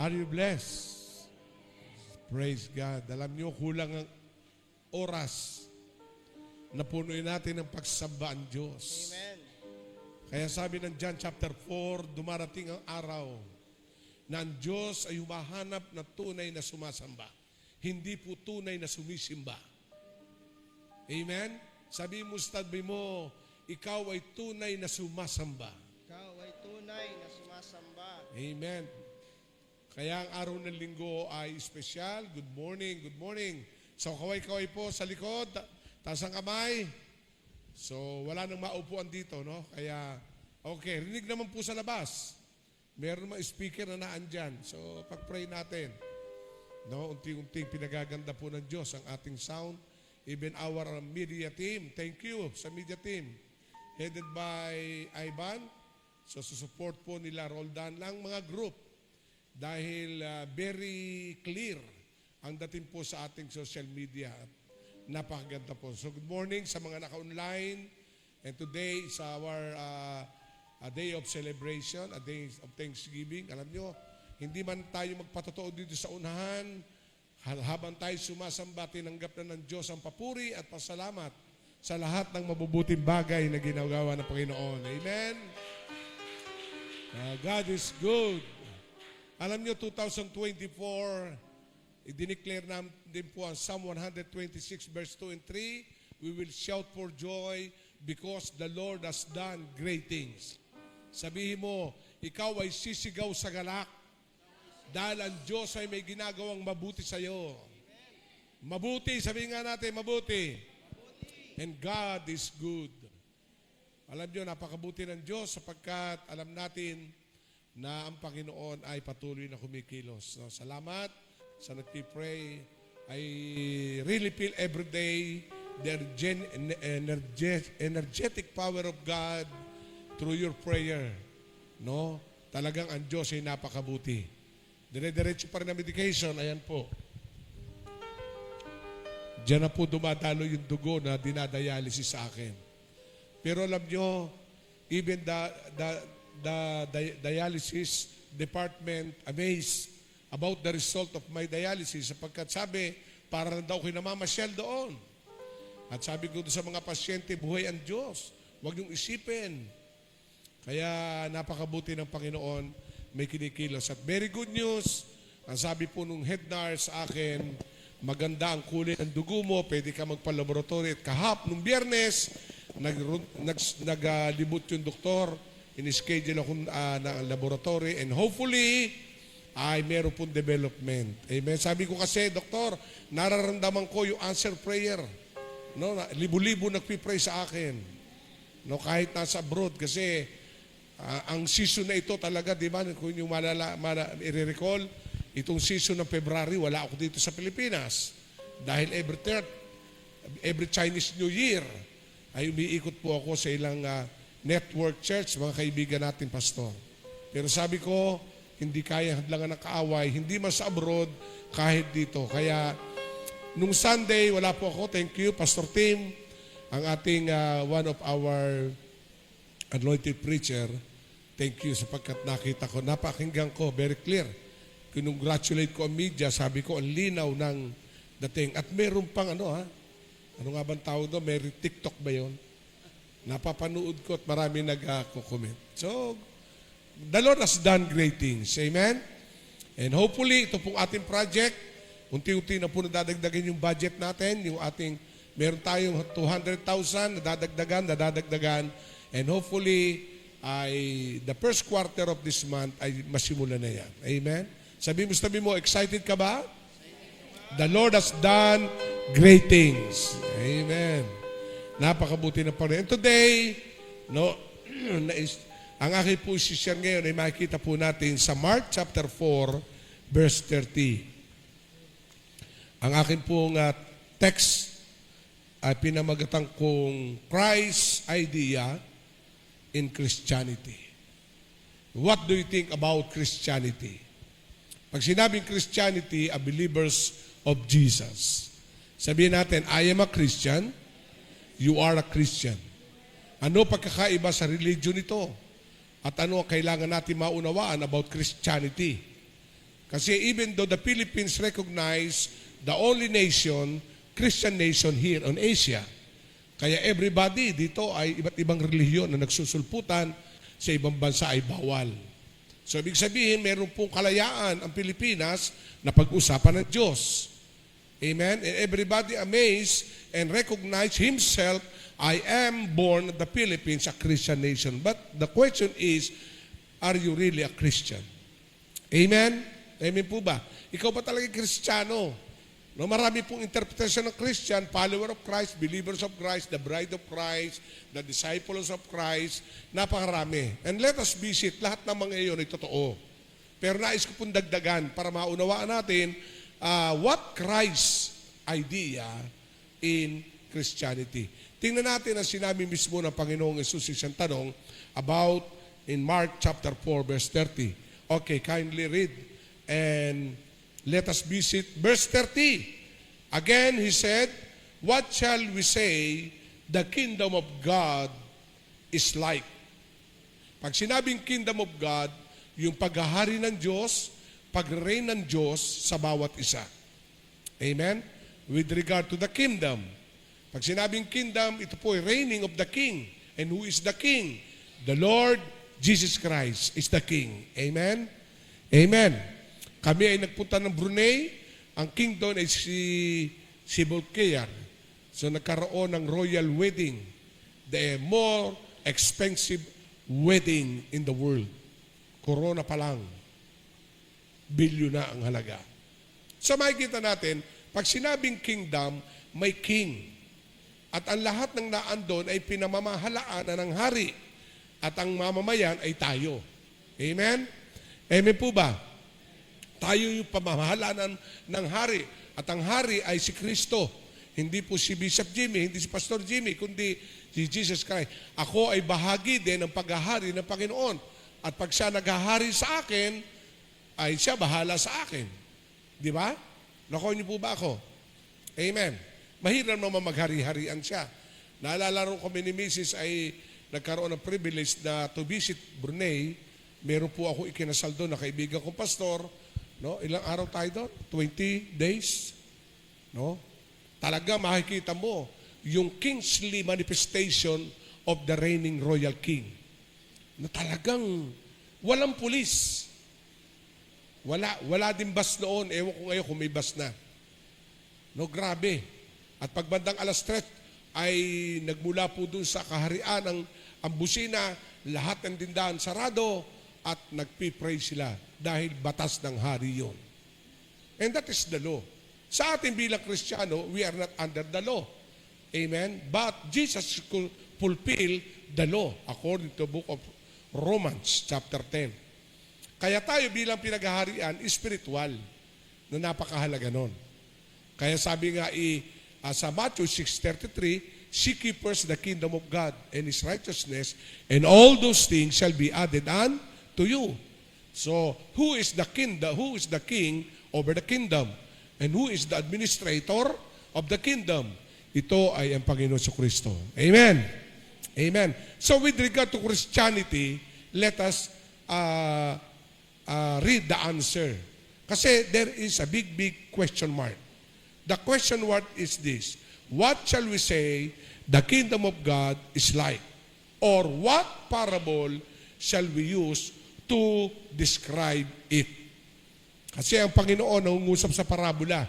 Are you blessed? Praise God. Alam niyo, kulang ang oras na punuin natin ang pagsamba ang Diyos. Amen. Kaya sabi ng John chapter 4, dumarating ang araw na ang Diyos ay humahanap na tunay na sumasamba. Hindi po tunay na sumisimba. Amen? Sabi mo sa tabi mo, ikaw ay tunay na sumasamba. Ikaw ay tunay na sumasamba. Amen. Kaya ang araw ng linggo ay espesyal. Good morning, good morning. So kaway-kaway po sa likod, taas ang kamay. So wala nang maupuan dito, no? Kaya, okay, rinig naman po sa labas. Meron mga speaker na naandyan. So pag-pray natin. No, unti-unting pinagaganda po ng Diyos ang ating sound. Even our media team. Thank you sa media team. Headed by Ivan. So susupport po nila Roldan lang mga group. Dahil very clear ang dating po sa ating social media. Napakaganda po. So good morning sa mga naka-online. And today is our a day of celebration, a day of Thanksgiving. Alam nyo, hindi man tayo magpatotoo dito sa unahan, habang tayo sumasamba, tinanggap na ng Diyos ang papuri at pasalamat sa lahat ng mabubuting bagay na ginagawa ng Panginoon. Amen? God is good. Alam nyo, 2024, i-declare natin po ang Psalm 126 verse 2 and 3, we will shout for joy because the Lord has done great things. Sabihin mo, ikaw ay sisigaw sa galak dahil ang Diyos ay may ginagawang mabuti sa iyo. Mabuti, sabihin nga natin, mabuti. And God is good. Alam nyo, napakabuti ng Diyos sapagkat alam natin na ang Panginoon ay patuloy na kumikilos. So, salamat sa nagpipray. I really feel every day the energetic power of God through your prayer. No? Talagang ang Diyos ay napakabuti. Dire-diretso pa rin na medication. Ayan po. Diyan na po dumadalo yung dugo na dinadialysis sa akin. Pero alam nyo, even the dialysis department amazed about the result of my dialysis sapagkat sabi, para na daw kayo namamasyal doon. At sabi ko sa mga pasyente, buhay ang Diyos. Huwag niyong isipin. Kaya napakabuti ng Panginoon, may kinikilos. At very good news, ang sabi po nung head nurse sa akin, maganda ang kulay ng dugo mo, pwede ka magpa-laboratory. At nung Biyernes, naglibot yung doktor, in-schedule ako na laboratory, and hopefully, ay meron pong development. Amen. Sabi ko kasi, doktor, nararamdaman ko yung answer prayer. No, libo-libo nagpipray sa akin. No, kahit nasa abroad, kasi ang season na ito talaga, di ba, kung yung i-recall, itong season ng February, wala ako dito sa Pilipinas. Dahil every Chinese New Year, ay umiikot po ako sa ilang network church, mga kaibigan natin, pastor. Pero sabi ko, hindi kaya hadlangan ng kaaway, hindi man sa abroad, kahit dito. Kaya, nung Sunday, wala po ako. Thank you, Pastor Tim, ang ating one of our anointed preacher. Thank you sapagkat nakita ko, napakinggan ko, very clear. Congratulate ko ang media, sabi ko, ang linaw ng dating. At meron pang ano nga bang tawag doon? May TikTok ba yun? Napapanood ko at marami nag-comment. So, the Lord has done great things. Amen? And hopefully, ito pong ating project, unti-unti na po nadadagdagan yung budget natin, yung ating, meron tayong 200,000, nadadagdagan, and hopefully, the first quarter of this month ay masimula na yan. Amen? Sabi mo, excited ka ba? The Lord has done great things. Amen. Napakabuti ng Panginoon. And today, no, ang aking po share ngayon ay makikita po natin sa Mark chapter 4, verse 30. Ang aking pong text ay pinamagatan kong Christ's idea in Christianity. What do you think about Christianity? Pag sinabing Christianity, a believers of Jesus. Sabihin natin, I am a Christian, you are a Christian. Ano pagkakaiba sa religion ito? At ano ang kailangan natin maunawaan about Christianity? Kasi even though the Philippines recognize the only nation, Christian nation here on Asia, kaya everybody dito ay iba't ibang relihiyon na nagsusulputan, sa ibang bansa ay bawal. So ibig sabihin, meron pong kalayaan ang Pilipinas na pag-usapan ng Diyos. Amen? And everybody amazed and recognize himself, I am born in the Philippines, a Christian nation. But the question is, are you really a Christian? Amen? Amen po ba? Ikaw ba talaga Kristiyano? No, marami pong interpretation ng Christian, follower of Christ, believers of Christ, the bride of Christ, the disciples of Christ, napakarami. And let us visit, lahat ng mga iyon ay totoo. Pero nais ko pong dagdagan para maunawaan natin what Christ's idea in Christianity. Tingnan natin ang sinabi mismo ng Panginoong Yesus isang tanong about in Mark chapter 4 verse 30. Okay, kindly read and let us visit verse 30. Again, he said, what shall we say the kingdom of God is like? Pag sinabing kingdom of God, yung paghahari ng Diyos, pag-reign ng Diyos sa bawat isa. Amen? With regard to the kingdom. Pag sinabing kingdom, ito po ay reigning of the king. And who is the king? The Lord Jesus Christ is the king. Amen? Amen. Kami ay nagpunta ng Brunei. Ang king doon ay si Bolkiah. So nagkaroon ng royal wedding. The more expensive wedding in the world. Corona pa lang. Bilyon na ang halaga. So makikita natin, pag sinabing kingdom, may king. At ang lahat ng naan doon ay pinamamahalaan ng hari. At ang mamamayan ay tayo. Amen? Amen po ba? Tayo yung pamamahalaan ng hari. At ang hari ay si Kristo. Hindi po si Bishop Jimmy, hindi si Pastor Jimmy, kundi si Jesus Christ. Ako ay bahagi din ng paghahari ng Panginoon. At pag siya naghahari sa akin, ay siya bahala sa akin. Di ba? Nakuha niyo po ba ako? Amen. Mahirap naman maghari-harian siya. Naalala rin kami ni Mrs. ay nagkaroon ng privilege na to visit Brunei. Meron po ako ikinasal doon na kaibigan kong pastor. No? Ilang araw tayo doon? 20 days. No? Talaga makikita mo yung kingly manifestation of the reigning royal king. Na talagang walang pulis. Wala din bus noon. Ewan ko ngayon kung may bus na. No, grabe. At pagbandang alas 3 ay nagmula po dun sa kaharian ang busina, lahat ng tindahan sarado at nagpipray sila dahil batas ng hari yon. And that is the law. Sa atin bilang Kristiyano, we are not under the law. Amen? But Jesus fulfilled the law according to the book of Romans chapter 10. Kaya tayo bilang pinaghaharian, spiritual, na napakahalaga nun. Kaya sabi nga sa Matthew 6:33, seek ye first the kingdom of God and His righteousness, and all those things shall be added unto you. So, who is the kingdom? Who is the king over the kingdom? And who is the administrator of the kingdom? Ito ay ang Panginoon Kristo. Amen. Amen. So, with regard to Christianity, let us read the answer. Kasi there is a big question mark. The question mark is this: what shall we say the kingdom of God is like? Or what parable shall we use to describe it? Kasi ang Panginoon nangungusap sa parabola.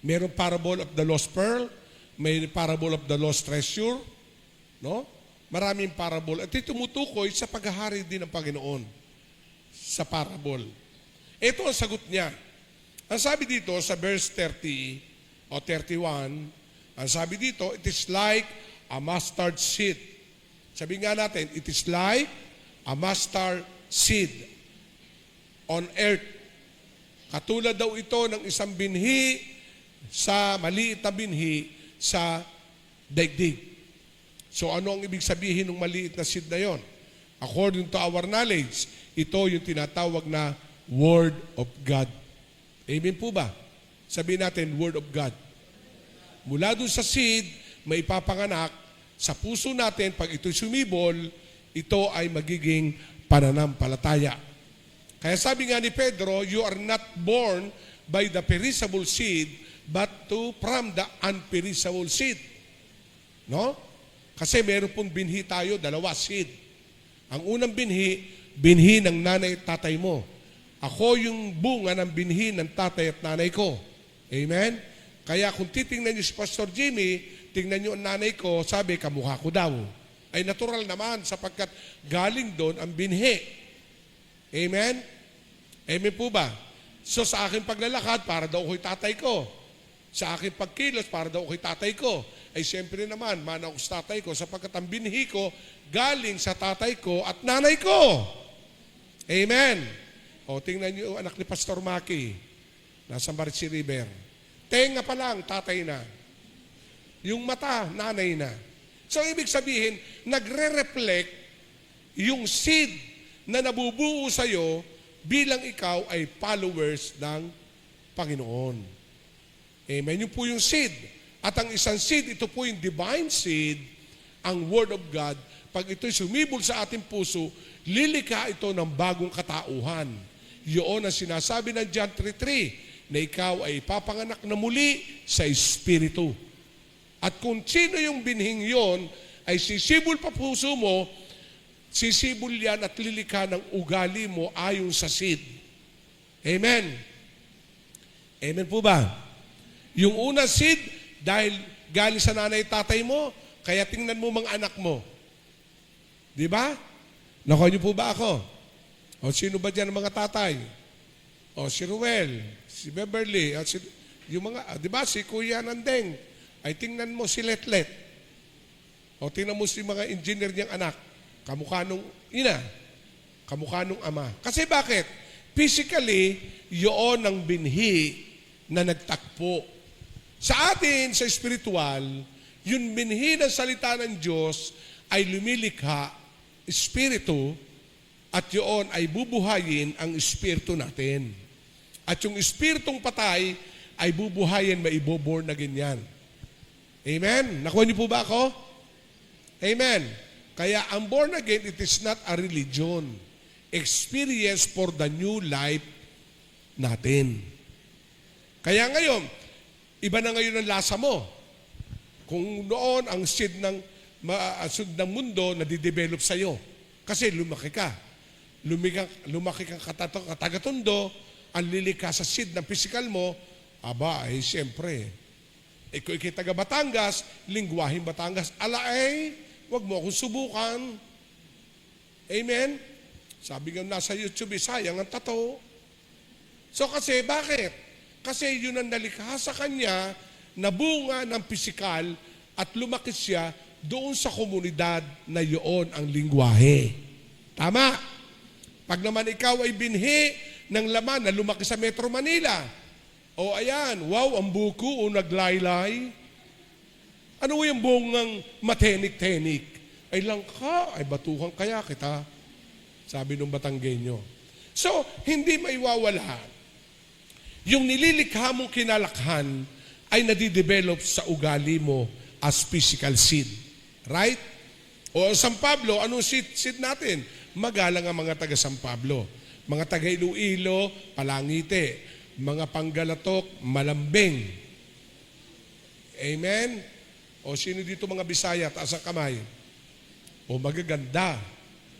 Mayroong parable of the lost pearl, may parable of the lost treasure, no? Maraming parable. At ito tumutukoy sa paghahari din ng Panginoon sa parable. Ito ang sagot niya. Ang sabi dito sa verse 30 o 31, ang sabi dito, it is like a mustard seed. Sabi nga natin, it is like a mustard seed on earth. Katulad daw ito ng isang binhi sa maliit na binhi sa daigdig. So ano ang ibig sabihin ng maliit na seed na yon? According to our knowledge, ito yung tinatawag na Word of God. Amen po ba? Sabihin natin, Word of God. Mula doon sa seed, may ipapanganak sa puso natin. Pag ito'y sumibol, ito ay magiging pananampalataya. Kaya sabi nga ni Pedro, you are not born by the perishable seed, but from the unperishable seed. No? Kasi meron pong binhi tayo, dalawa, seed. Ang unang binhi ng nanay at tatay mo. Ako yung bunga ng binhi ng tatay at nanay ko. Amen? Kaya kung titingnan niyo si Pastor Jimmy, tingnan niyo ang nanay ko, sabi, kamukha ko daw. Ay natural naman sapagkat galing doon ang binhi. Amen? Amen po ba? So sa aking paglalakad, para daw ako'y tatay ko. Sa aking pagkilos, para daw ako'y tatay ko. Ay siyempre naman, mana ako sa tatay ko sapagkat ang binhi ko galing sa tatay ko at nanay ko. Amen? O tingnan niyo ang anak ni Pastor Maki. Nasa Marici River. Tenga pa lang, tatay na. Yung mata, nanay na. So ibig sabihin, nagre-reflect yung seed na nabubuo sa'yo bilang ikaw ay followers ng Panginoon. Amen. Yun po yung seed. At ang isang seed, ito po yung divine seed, ang Word of God. Pag ito'y sumibol sa ating puso, lilikha ito ng bagong katauhan. Yun ang sinasabi ng John 3:3, na ikaw ay papanganak na muli sa Espiritu. At kung sino yung binhing yon, ay sisibol pa puso mo, sisibol yan at lilikha ng ugali mo ayon sa seed. Amen. Amen po ba? Yung unang seed, dahil galing sa nanay at tatay mo, kaya tingnan mo mga anak mo. Di ba? Nakuha niyo po ba ako? O sino ba dyan ang mga tatay? O si Ruel, si Beverly, at yung mga, di ba, si Kuya Nandeng. Ay tingnan mo si Letlet. O tingnan mo si mga engineer niyang anak. Kamukha nung ina. Kamukha nung ama. Kasi bakit? Physically, yun ang binhi na nagtakpo. Sa atin, sa spiritual, yung binhi ng salita ng Diyos ay lumilikha, espiritu, at yun ay bubuhayin ang espiritu natin. At yung espiritong patay ay bubuhayin, maiboborn na ganyan. Amen? Nakuha niyo po ba ako? Amen. Kaya ang born again, it is not a religion. Experience for the new life natin. Kaya ngayon, iba na ngayon ang lasa mo. Kung noon ang seed ng mundo na didevelop sa'yo. Kasi lumaki ka. Lumaki kang katagatundo, ang lilikha sa seed ng physical mo, aba, ay siyempre, ikaw taga Batangas, lingwaheng Batangas, alaay, wag mo akong subukan. Amen? Sabi nga nasa YouTube, sayang ang tato. So kasi, bakit? Kasi yun ang nalikha sa kanya na bunga ng pisikal at lumaki siya doon sa komunidad na yun ang lingwahe. Tama? Pag naman ikaw ay binhi ng laman na lumaki sa Metro Manila, o ayan, wow, ang buko o naglaylay. Ano yung bungang matenik-tenik? Ay langka, ay batuhan kaya kita. Sabi nung Batanggenyo. So, hindi maiwawala. Yung nililikha mong kinalakhan ay nadidevelop sa ugali mo as physical seed. Right? O San Pablo, anong seed natin? Magalang ang mga taga San Pablo. Mga taga Iloilo, Palangite. Mga Panggalatok, Malambing. Amen? O sino dito mga Bisaya, taas ang kamay? O magaganda,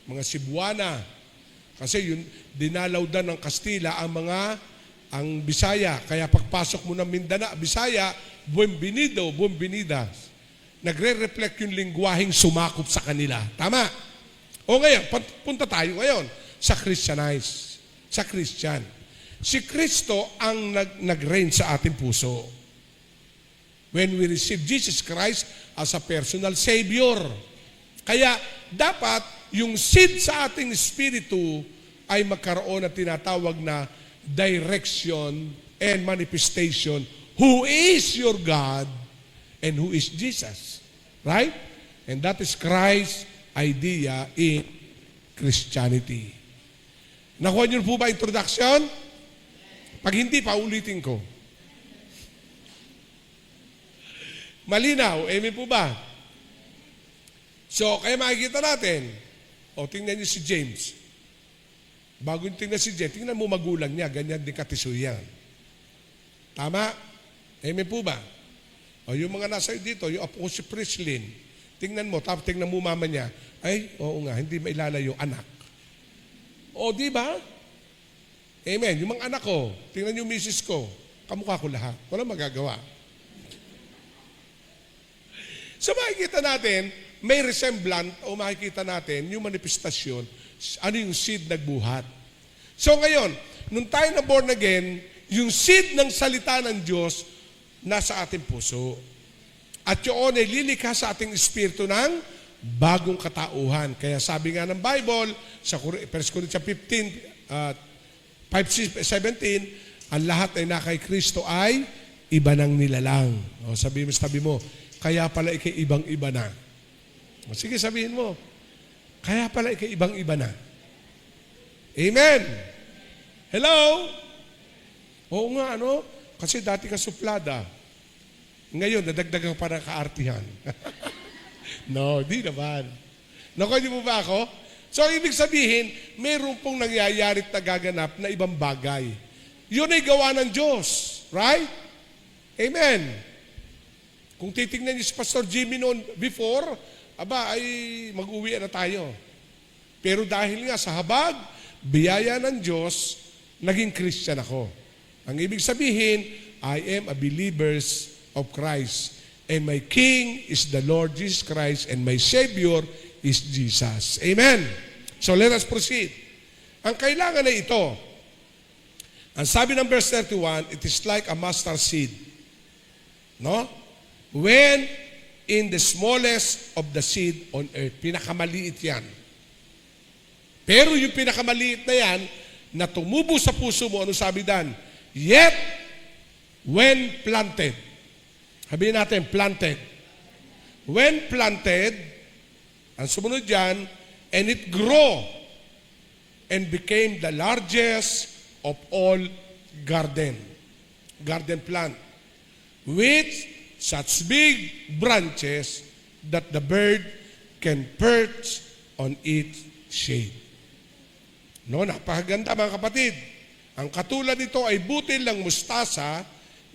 mga Cebuana. Kasi yun, dinalawdan ng Kastila ang Bisaya. Kaya pagpasok mo ng Mindanao, Bisaya, buenvenido, buenvenidas. Nagre-reflect yung lingwaheng sumakop sa kanila. Tama? O ngayon, punta tayo ngayon sa Christianize. Sa Christian. Si Kristo ang nag-reign sa ating puso. When we receive Jesus Christ as a personal Savior. Kaya dapat yung seed sa ating espiritu ay magkaroon ng tinatawag na direction and manifestation. Who is your God and who is Jesus? Right? And that is Christ's idea in Christianity. Nakuha niyo po ba introduction? Pag hindi, paulitin ko. Malinaw, amen po ba? So, kaya makikita natin, tingnan niyo si James. Bago yung tingnan si Jen, tingnan mo magulang niya, ganyan din katisuy yan. Tama? Amen po ba? O yung mga nasa dito, yung apo ko si Prislin, tingnan mo, tapos tingnan mo mama niya, ay, oo nga, hindi mailalayo, anak. O, di ba? Amen. Yung mga anak ko, tingnan yung misis ko, kamukha ko lahat. Walang magagawa. So makikita natin, may resemblant o makikita natin yung manifestasyon, ano yung seed nagbuhat. So ngayon, nung tayo na born again, yung seed ng salita ng Diyos nasa ating puso. At yun ay lilikha sa ating espiritu ng bagong katauhan. Kaya sabi nga ng Bible, sa 1 Corinthians 15, 5:17, ang lahat ay na kay Kristo ay iba ng nilalang. O sabi mo, kaya pala ikay ibang-iba na. O sige, sabihin mo, kaya pala ikay ibang-iba na. Amen! Hello? Oo nga, ano? Kasi dati ka suplada. Ngayon, nadagdagan pa ng kaartihan. No, di naman. Nakuha niyo po ba ako? So, ibig sabihin, meron pong nangyayari at nagaganap na ibang bagay. Yun ay gawa ng Diyos. Right? Amen. Kung titingnan niyo si Pastor Jimmy noon before, ay mag-uwi na tayo. Pero dahil nga sa habag, biyaya ng Diyos, naging Christian ako. Ang ibig sabihin, I am a believer of Christ. And my King is the Lord Jesus Christ and my Savior is Jesus. Amen. So let us proceed. Ang kailangan na ito, ang sabi ng verse 31, it is like a mustard seed. No? When in the smallest of the seed on earth. Pinakamaliit yan. Pero yung pinakamaliit na yan, na tumubo sa puso mo, ano sabi dan? Yet, when planted. Sabihin natin, planted. When planted, ang sumunod dyan, and it grew and became the largest of all garden plant, with such big branches that the bird can perch on its shade. No, napakaganda mga kapatid. Ang katulad nito ay butil ng mustasa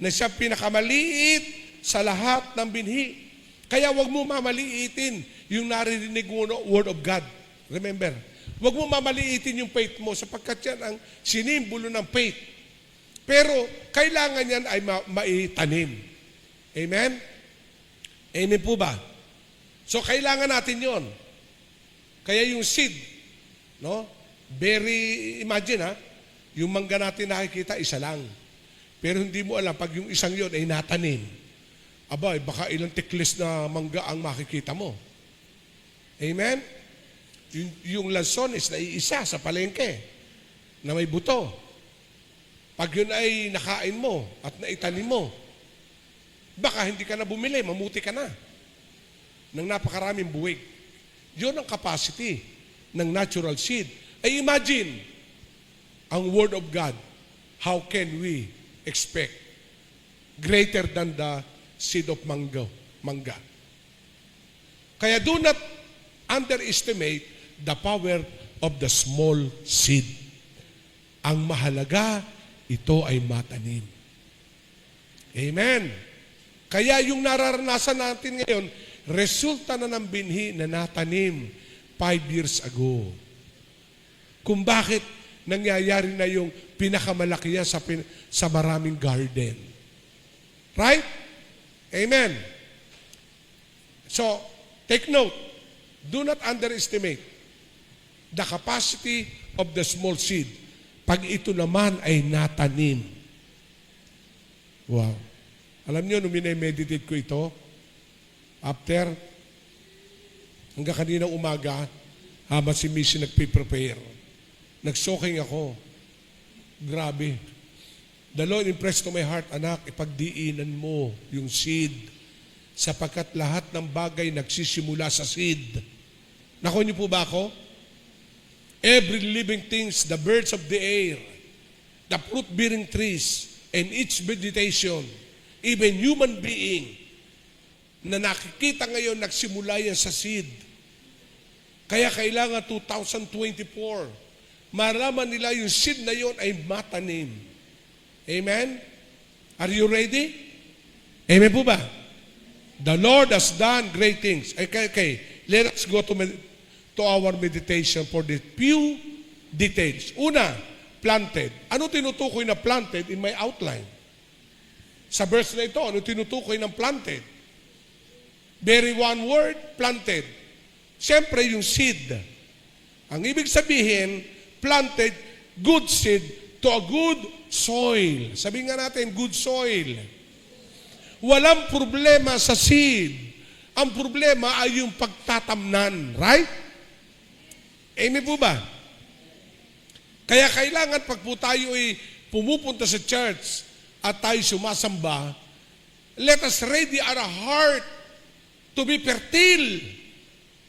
na siya pinakamaliit sa lahat ng binhi. Kaya wag mo mamaliitin yung naririnig mo no, Word of God. Remember, wag mo mamaliitin yung faith mo sapagkat yan ang sinimbolo ng faith. Pero kailangan yan ay maitanim. Amen? Amen po ba? So kailangan natin yon. Kaya yung seed, no? Imagine yung mangga natin nakikita, isa lang. Pero hindi mo alam, pag yung isang yon ay natanim, baka ilang tiklis na mangga ang makikita mo. Amen? Yung lansones na iisa sa palengke, na may buto. Pag yun ay nakain mo at naitanim mo, baka hindi ka na bumili, mamuti ka na ng napakaraming buwig. Yun ang capacity ng natural seed. Ay imagine, ang Word of God, how can we expect greater than the seed of mangga? Kaya do not underestimate the power of the small seed. Ang mahalaga, ito ay matanim. Amen. Kaya yung nararanasan natin ngayon, resulta na ng binhi na natanim 5 years ago. Kung bakit nangyayari na yung pinakamalaki yan sa maraming garden. Right? Amen. So, take note. Do not underestimate the capacity of the small seed. Pag ito naman ay natanim. Wow. Alam niyo, nung minimeditate ko ito, after, hanggang kaninang umaga, habang si Missy nagpiprepare, nagsoking ako. Grabe. The Lord impressed to my heart, anak, ipagdiinan mo yung seed sapagkat lahat ng bagay nagsisimula sa seed. Nakuha niyo po ba ako? Every living things, the birds of the air, the fruit-bearing trees, and each vegetation, even human being, na nakikita ngayon nagsimula yan sa seed. Kaya kailangan 2024, Malaman nila yung seed na yon ay matanim. Amen? Are you ready? Amen po ba? The Lord has done great things. Okay. Let us go to our meditation for the few details. Una, planted. Ano tinutukoy na planted in my outline? Sa verse na ito, ano tinutukoy ng planted? Very one word, planted. Siyempre, yung seed. Ang ibig sabihin, planted, good seed to a good soil. Sabihin nga natin, good soil. Walang problema sa seed. Ang problema ay yung pagtatamnan. Right? Amen po ba? Kaya kailangan pag po tayo ay pumupunta sa church at tayo sumasamba, let us ready our heart to be fertile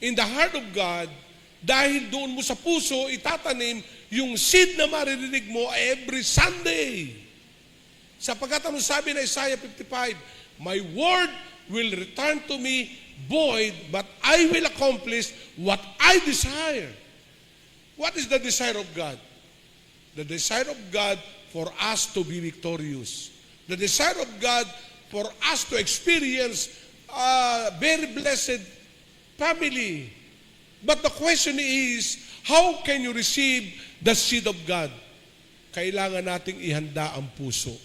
in the heart of God dahil doon mo sa puso itatanim yung seed na maririnig mo every Sunday. Sapagkat ano sabi na Isaiah 55, my word will return to me void, but I will accomplish what I desire. What is the desire of God? The desire of God for us to be victorious. The desire of God for us to experience a very blessed family. But the question is, how can you receive the seed of God? Kailangan nating ihanda ang puso.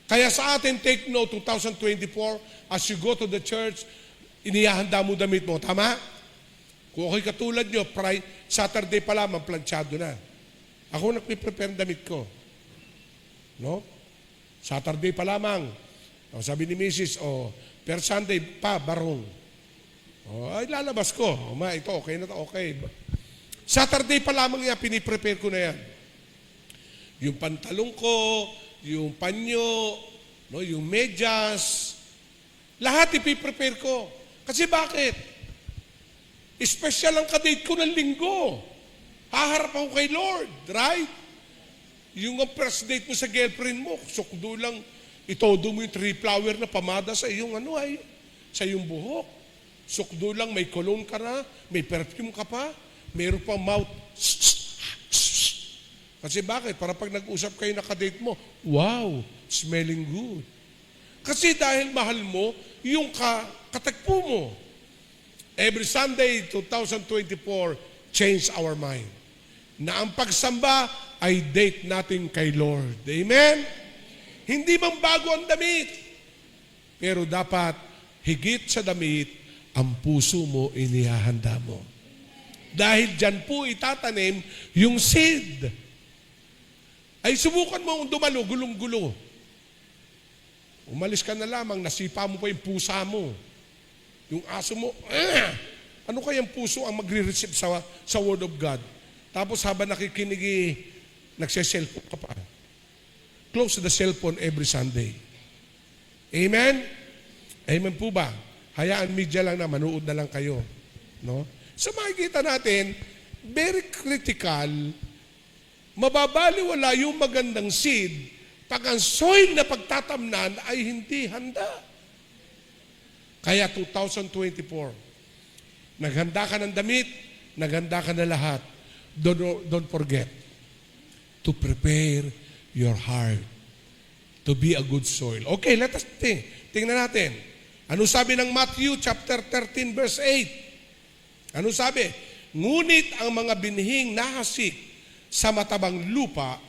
Kaya sa atin, take note, 2024, as you go to the church, inihahanda mo damit mo. Tama? Kung ako'y katulad nyo, Saturday pa lamang, planchado na. Ako nagpiprepare ng damit ko. No? Saturday pa lamang. O, sabi ni Mrs., per Sunday pa, barong. Ay, lalabas ko. Ito, okay na to, okay. Saturday pa lamang yan, piniprepare ko na yan. Yung pantalong ko, yung panyo, no, yung medyas, lahat ipiprepare ko. Kasi bakit? Special ang kadate ko ng linggo. Haharap ako kay Lord, right? Yung first date mo sa girlfriend mo, sukdo lang, itodo mo yung 3 flower na pamada sa iyong sa iyong buhok. Sukdo lang, may cologne ka na, may perfume ka pa, mayroon pang mouth. Kasi bakit? Para pag nag-usap kayo na kadate mo, wow, smelling good. Kasi dahil mahal mo, yung katagpo mo. Every Sunday, 2024, change our mind. Na ang pagsamba ay date natin kay Lord. Amen? Hindi mang bago ang damit. Pero dapat, higit sa damit, ang puso mo inihahanda mo. Dahil dyan po itatanim yung seed. Ay subukan mo dumalo, gulong-gulo. Umalis ka na lamang, nasipa mo pa yung pusa mo. Yung aso mo, ano kayang puso ang magre-receive sa Word of God? Tapos habang nakikinig, nagse-cellphone ka pa. Close the cellphone every Sunday. Amen? Amen po ba? Hayaan media lang na, manood na lang kayo. No? So makikita natin, very critical, mababaliwala yung magandang seed pag ang soil na pagtatamnan ay hindi handa. Kaya 2024, naghanda ka ng damit, naghanda ka na lahat. Don't forget to prepare your heart to be a good soil. Okay, let us think. Tingnan natin. Ano sabi ng Matthew chapter 13 verse 8? Ano sabi? Ngunit ang mga binhing nahasik sa matabang lupa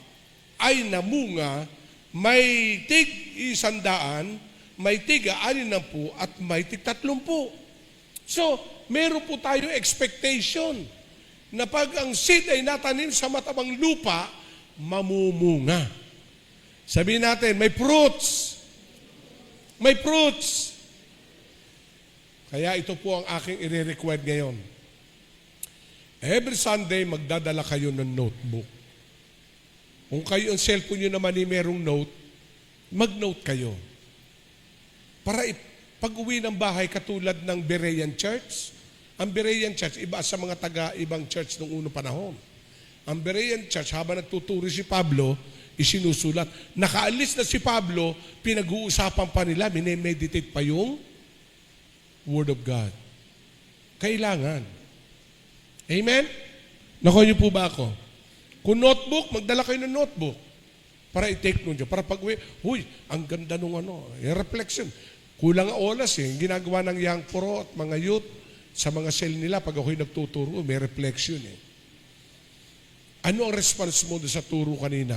ay namunga, may tig 100, may tig 60 at may tig 30. So, meron po tayo expectation na pag ang seed ay natanim sa matabang lupa, mamumunga. Sabihin natin, may fruits. May fruits. Kaya ito po ang aking i-require ngayon. Every Sunday, magdadala kayo ng notebook. Kung kayo ang cellphone nyo naman merong note, mag-note kayo. Para pag-uwi ng bahay katulad ng Berean Church, ang Berean Church, iba sa mga taga-ibang church noong unang panahon. Ang Berean Church, habang nagtuturo si Pablo, isinusulat. Nakaalis na si Pablo, pinag-uusapan pa nila, minemeditate pa yung Word of God. Kailangan. Amen? Nakuha niyo po ba ako? Kung notebook, magdala kayo ng notebook para i-take note nyo. Para pag-uwi, huy, ang ganda nung yung reflection. Kulang ang oras eh. Yung ginagawa ng young pro at mga youth sa mga cell nila, pag ako'y nagtuturo, may reflection eh. Ano ang response mo sa turo kanina?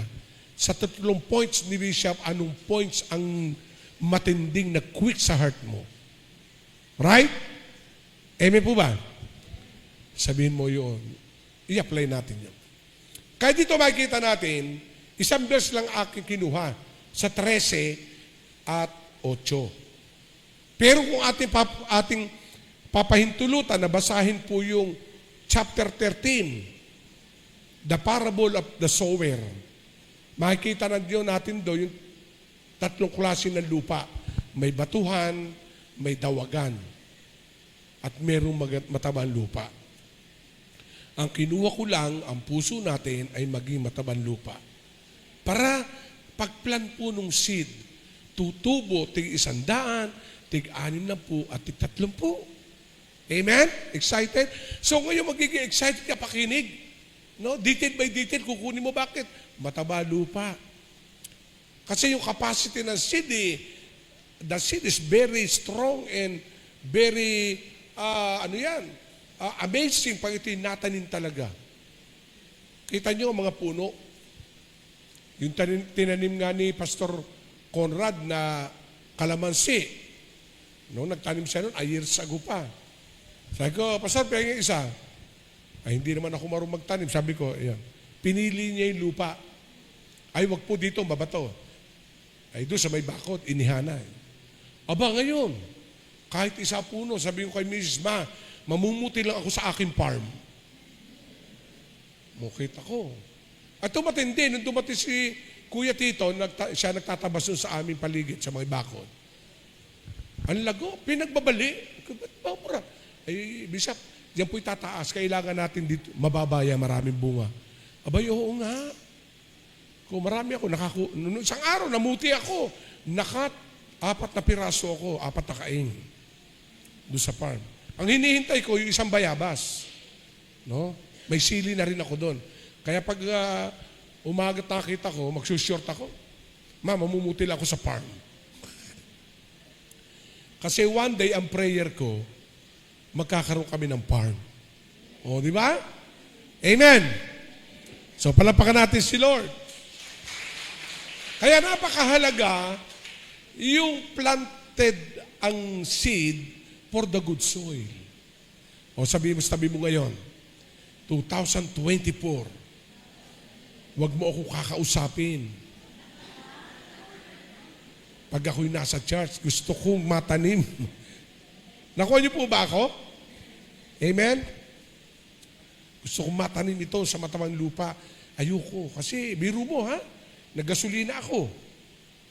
Sa 3 points ni Bishop, anong points ang matinding na quick sa heart mo? Right? Amen po ba? Sabihin mo yun. I-apply natin yun. Kaya dito makikita natin, isang verse lang aking kinuha sa 13 at 8. Pero kung ating papahintulutan na basahin po yung chapter 13, the parable of the sower, makikita na Diyos natin doon yung 3 klase ng lupa. May batuhan, may dawagan, at merong matabang lupa. Ang kinuha ko lang, ang puso natin ay maging matabang lupa. Para pagplan po ng seed, tutubo tig 100, tig 60, at tig 30. Amen? Excited? So ngayon magiging excited ka pakinig. No? Detail by detail, kukunin mo bakit? Mataba lupa. Kasi yung capacity ng seed, the seed is very strong and very, amazing pag ito'y natanim talaga. Kita nyo ang mga puno. Yung tinanim nga ni Pastor Conrad na kalamansi. No, nagtanim siya noon, years ago pa. Sabi ko, Pastor, pwede isa. Ay, hindi naman ako marunong magtanim. Sabi ko, ayan. Pinili niya yung lupa. Ay, wag po dito, mabato. Ay, doon sa may bakod, inihana. Aba, ngayon, kahit isa puno, sabi ko kay Mrs. Ma, mamumuti lang ako sa aking farm. Mukit ako. At tumatindi, nung dumating si Kuya Tito, siya nagtatabas sa aming paligid, sa mga bakod. Ang lago, pinagbabali. Ba't ba mura? Ay, Bishop, yan po'y tataas. Kailangan natin dito, mababaya, maraming bunga. Abay, oo nga. Kung marami ako, noong isang araw, namuti ako. 4 na piraso ako, 4 na kaing. Doon sa farm. Ang hinihintay ko, yung isang bayabas. No? May sili na rin ako doon. Kaya pag umagat nakita ko, magsushort ako. Mamumuti lang ako sa farm. Kasi one day, ang prayer ko, magkakaroon kami ng farm. O, di ba? Amen! So, palapakan natin si Lord. Kaya napakahalaga yung planted ang seed for the good soil. O, sabi mo ngayon, 2024, wag mo ako kakausapin. Pag ako'y nasa church, gusto kong matanim. Nakuha niyo po ba ako? Amen? Gusto kong matanim ito sa matabang lupa. Ayoko. Kasi, biro mo ha, naggasolina ako.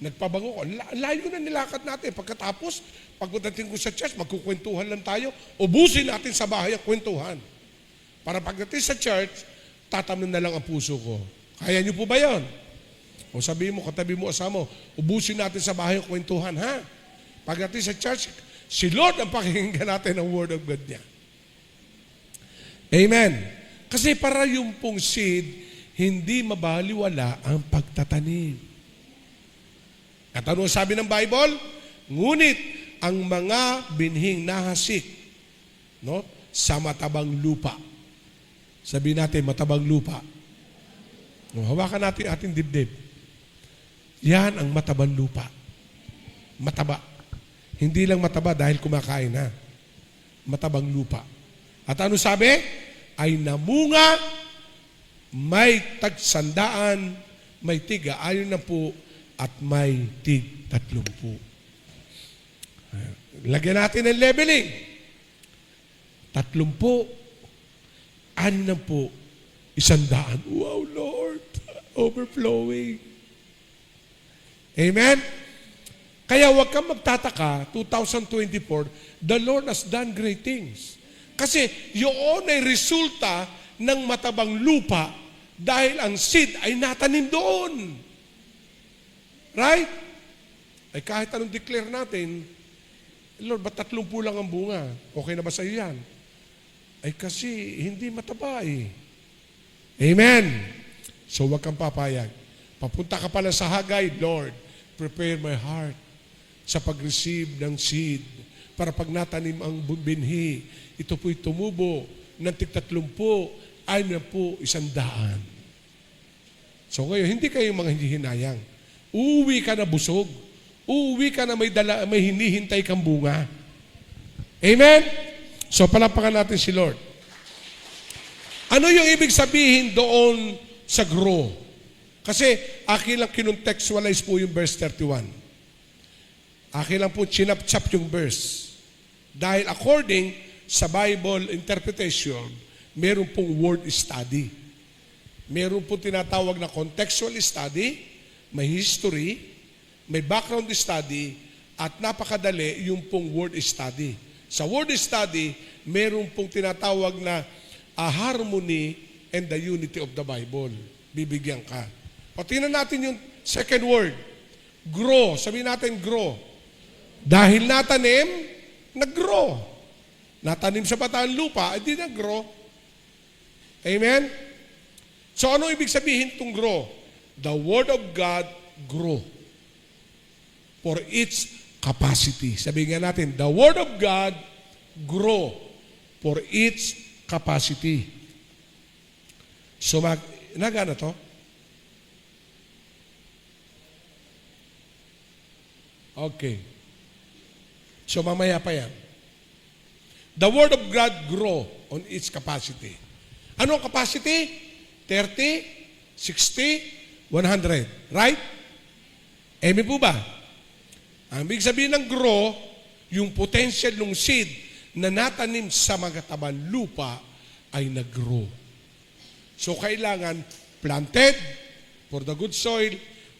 Nagpabango ko. Layo na nilakad natin. Pagkatapos, pagdating ko sa church, magkukwentuhan lang tayo. Ubusin natin sa bahay ang kwentuhan. Para pagdating sa church, tatamin na lang ang puso ko. Kaya niyo po ba yun? O sabihin mo, katabi mo, asama mo, ubusin natin sa bahay ang kwentuhan, ha? Pagdating sa church, si Lord ang pakinggan natin ng Word of God niya. Amen. Kasi para yung pong seed, hindi mabaliwala ang pagtatanim. At ano sabi ng Bible? Ngunit ang mga binhing nahasik, no, sa matabang lupa. Sabi natin, matabang lupa. No, hawakan natin ating dibdib. Yan ang matabang lupa. Mataba. Hindi lang mataba dahil kumakain na. Matabang lupa. At ano sabi? Ay namunga, may tagsandaan, may tiga, 60, at may tig 30. Lagyan natin ng leveling. 30, 60, 100. Wow, Lord. Overflowing. Amen? Kaya huwag kang magtataka, 2024, the Lord has done great things. Kasi yun ay resulta ng matabang lupa dahil ang seed ay natanim doon. Right? Ay kahit anong declare natin, Lord, ba't 30 lang ang bunga? Okay na ba sa iyo yan? Ay kasi hindi mataba eh. Amen. So huwag kang papayag. Papunta ka pala sa Hagay, Lord, prepare my heart sa pag-receive ng seed para pag natanim ang binhi, ito po'y tumubo ng tig-30, ay na po 100. So ngayon, hindi kayo mga hinayang. Uuwi ka na busog. Uuwi ka na may hinihintay kang bunga. Amen? So palapakan natin si Lord. Ano yung ibig sabihin doon sa grow? Kasi akin lang kinuntextualize po yung verse 31. Akin lang po chinap-chap yung verse. Dahil according sa Bible interpretation, meron pong word study. Meron pong tinatawag na contextual study, may history, may background study, at napakadali yung pong word study. Sa word study, meron pong tinatawag na a harmony and the unity of the Bible. Bibigyan ka. O tingnan natin yung second word. Grow. Sabihin natin grow. Dahil natanim, nag-grow. Natanim sa bataan lupa, hindi nag-grow. Amen? So ano ibig sabihin itong grow? The Word of God grow for its capacity. Sabihin nga natin, the Word of God grow for its capacity. So nagana to? Okay. So mamaya pa yan. The Word of God grow on its capacity. Ano ang capacity? 30, 60, 100. Right? Amen po ba? Ang ibig sabihin ng grow, yung potential ng seed na natanim sa magatabang lupa ay nag-grow. So kailangan planted for the good soil.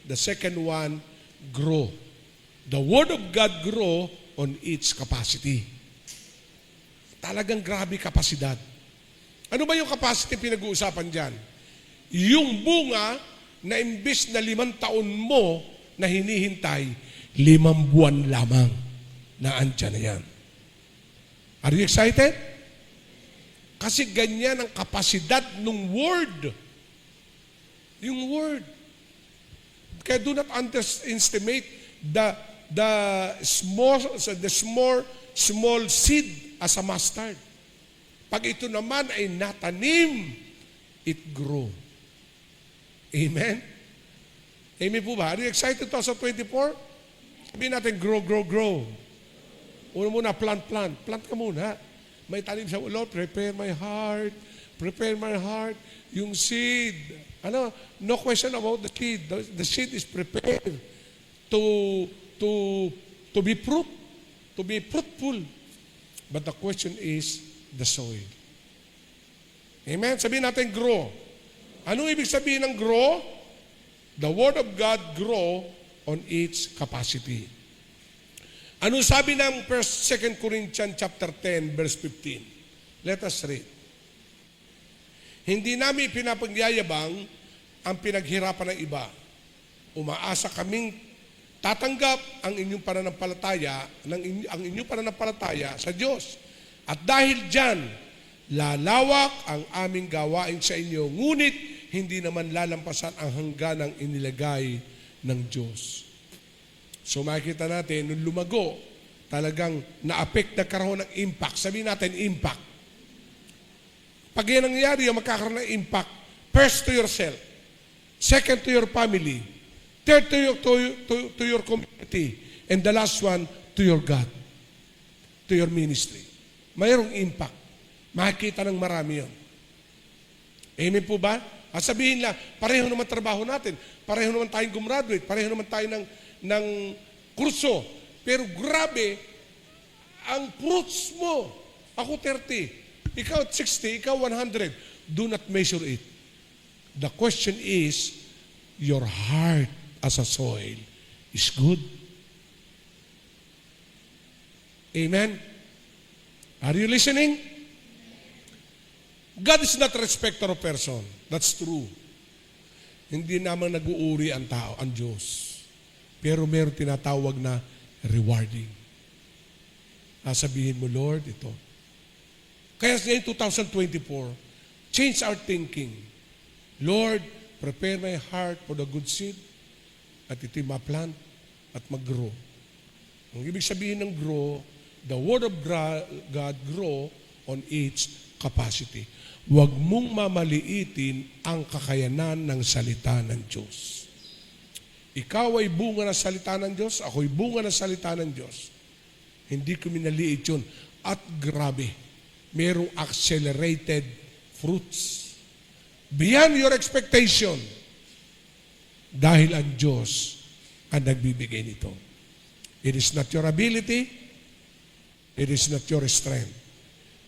The second one, grow. The Word of God grow on its capacity. Talagang grabe kapasidad. Ano ba yung capacity pinag-uusapan dyan? Yung bunga na imbis na 5 taon mo na hinihintay, 5 buwan lamang na andyan na yan. Are you excited? Kasi ganyan ang kapasidad ng Word. Yung Word. Kaya do not underestimate the small seed as a mustard. Pag ito naman ay natanim, it grow. Amen? Amen po ba? Are you excited 2024? Sabihin natin, grow, grow, grow. Una muna, plant, plant. Plant ka muna. May tanim sa Lord, prepare my heart. Prepare my heart. Yung seed. Ano? No question about the seed. The seed is prepared to be fruit. To be fruitful. But the question is the soil. Amen? Sabihin natin, grow. Anong ibig sabihin ng grow? The Word of God grow on its capacity. Ano sabi ng 2 Corinthians chapter 10, verse 15? Let us read. Hindi namin pinapagyayabang ang pinaghirapan ng iba. Umaasa kaming tatanggap ang inyong pananampalataya, ang inyong pananampalataya sa Diyos. At dahil diyan, lalawak ang aming gawain sa inyo, ngunit hindi naman lalampasan ang hangganang inilagay ng Diyos. So makikita natin, nung lumago, talagang na-affect, nagkaroon ng impact. Sabihin natin, impact. Pag yan nangyari, magkakaroon ng impact. First to yourself. Second to your family. Third to your community. And the last one, to your God. To your ministry. Mayroong impact. Makikita ng marami yun. Amen po ba? At sabihin lang, pareho naman trabaho natin. Pareho naman tayong gumraduate. Pareho naman tayo ng kurso. Pero grabe, ang fruits mo. Ako 30. Ikaw 60. Ikaw 100. Do not measure it. The question is, your heart as a soil is good. Amen? Are you listening? God is not a respecter of person. That's true. Hindi naman nag-uuri ang tao, ang Diyos. Pero meron tinatawag na rewarding. Sabihin mo, Lord, ito. Kaya ngayon 2024, change our thinking. Lord, prepare my heart for the good seed, at ito'y ma-plant at mag-grow. Ang ibig sabihin ng grow, the Word of God grow on its capacity. Huwag mong mamaliitin ang kakayanan ng salita ng Diyos. Ikaw ay bunga ng salita ng Diyos, ako'y bunga ng salita ng Diyos. Hindi ko minaliit yun. At grabe, merong accelerated fruits. Beyond your expectation. Dahil ang Diyos ang nagbibigay nito. It is not your ability, it is not your strength,